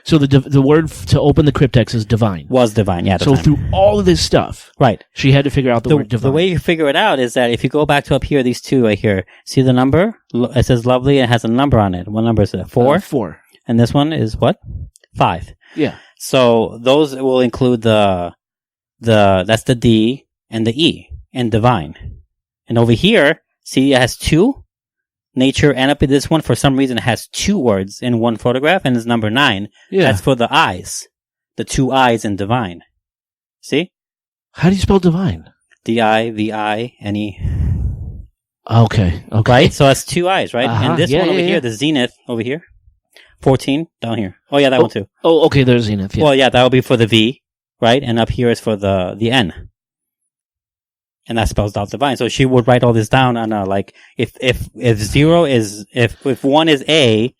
So the word to open the cryptex is divine. Was divine, yeah. So through all of this stuff, right, she had to figure out the word divine. The way you figure it out is that if you go back to up here, these two right here, see the number? It says lovely and it has a number on it. What number is it? 4? 4. And this one is what? 5. Yeah. So those will include that's the D and the E and divine. And over here, see it has 2. Nature, and up at this one, for some reason, it has 2 words in one photograph, and it's number 9. Yeah. That's for the eyes. The 2 eyes in divine. See? How do you spell divine? D-I-V-I-N-E. Okay. Right? So that's 2 eyes, right? Uh-huh. And this one over here, the zenith over here. 14, down here. Oh, yeah, that one too. Oh, okay, there's zenith. Yeah. Well, yeah, that will be for the V, right? And up here is for the N. And that spells out divine. So she would write all this down on if 0 is, if 1 is A,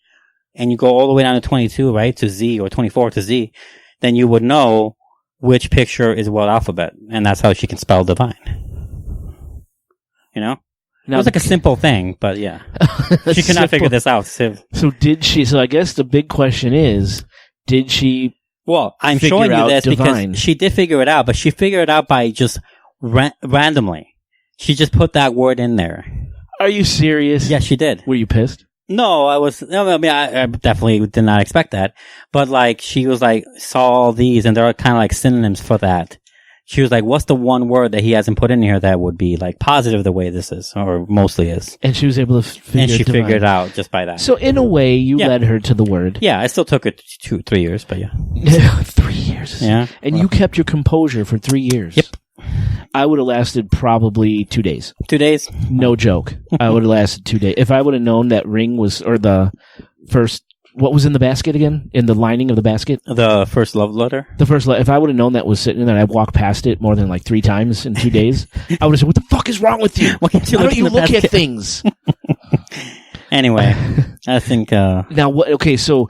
and you go all the way down to 22, right, to Z, or 24 to Z, then you would know which picture is what alphabet. And that's how she can spell divine. You know? Now, it was like a simple thing, but yeah. She could not figure this out. So did she, so I guess the big question is, did she Well, I'm showing you this divine? Because she did figure it out, but she figured it out by just randomly. She just put that word in there. Are you serious? Yeah, she did. Were you pissed? No, I definitely did not expect that. But she was saw all these, and they're kind of synonyms for that. She was like, what's the one word that he hasn't put in here that would be positive the way this is, or mostly is? And she was able to figured it out just by that. So in a way, you led her to the word. Yeah, it still took her 3 years, but yeah. 3 years. Yeah. And you kept your composure for 3 years. Yep. I would have lasted probably 2 days. 2 days? No joke. I would have lasted 2 days. If I would have known that ring was, or the first, what was in the basket again? In the lining of the basket? The first love letter? The first letter. If I would have known that was sitting there and I walked past it more than 3 times in 2 days, I would have said, what the fuck is wrong with you? Why don't you look at things? Anyway, I think... Now, okay, so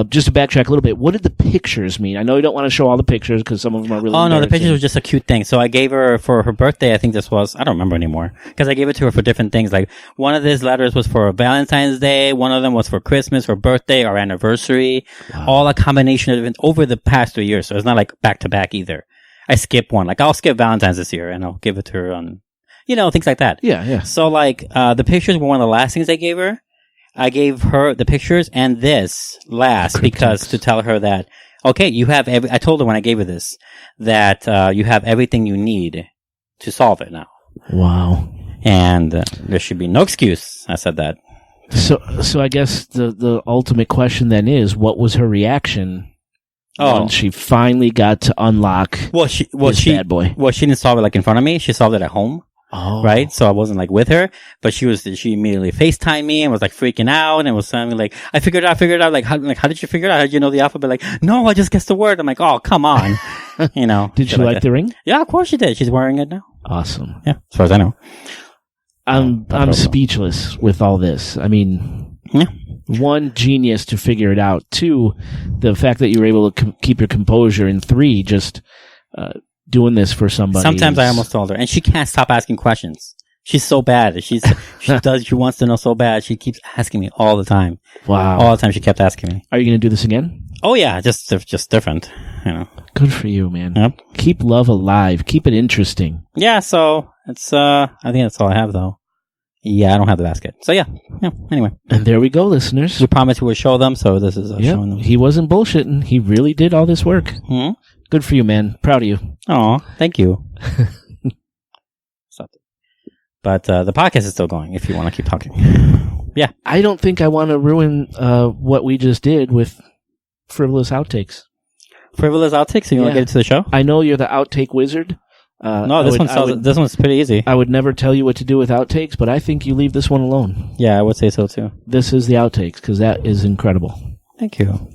just to backtrack a little bit, what did the pictures mean? I know you don't want to show all the pictures because some of them are really no, the pictures were just a cute thing. So I gave her, for her birthday, I think this was, I don't remember anymore, because I gave it to her for different things. One of these letters was for Valentine's Day, one of them was for Christmas, or birthday, or anniversary. Wow. All a combination of events over the past 3 years, so it's not back-to-back either. I skipped one. I'll skip Valentine's this year, and I'll give it to her on... things like that. Yeah, yeah. So, the pictures were one of the last things I gave her. I gave her the pictures and this last because to tell her that, okay, you have I told her when I gave her this that you have everything you need to solve it now. Wow. And there should be no excuse. I said that So I guess the ultimate question then is, what was her reaction when she finally got to unlock this bad boy? Well, she didn't solve it like in front of me. She solved it at home. Oh. Right? So I wasn't like with her, but she immediately FaceTimed me and was like freaking out and was telling me like, I figured it out. Like, how did you figure it out? How did you know the alphabet? Like, no, I just guessed the word. I'm like, oh, come on. You know. Did she like the ring? Yeah, of course she did. She's wearing it now. Awesome. Yeah, as far as I know. I'm speechless with all this. I mean, one, genius to figure it out. Two, the fact that you were able to keep your composure. And three, just doing this for somebody. Sometimes I almost told her, and she can't stop asking questions. She's so bad. She wants to know so bad. She keeps asking me all the time. Wow. All the time she kept asking me. Are you going to do this again? Oh yeah, just different, you know. Good for you, man. Yep. Keep love alive. Keep it interesting. Yeah, so it's I think that's all I have though. Yeah, I don't have the basket. So yeah, anyway. And there we go, listeners. We promised we would show them, so this is showing them. He wasn't bullshitting. He really did all this work. Hmm? Good for you, man. Proud of you. Oh, thank you. But the podcast is still going if you want to keep talking. Yeah. I don't think I want to ruin what we just did with frivolous outtakes. Frivolous outtakes? So you want to get into the show? I know you're the outtake wizard. No, this one's pretty easy. I would never tell you what to do with outtakes, but I think you leave this one alone. Yeah, I would say so too. This is the outtakes, because that is incredible. Thank you.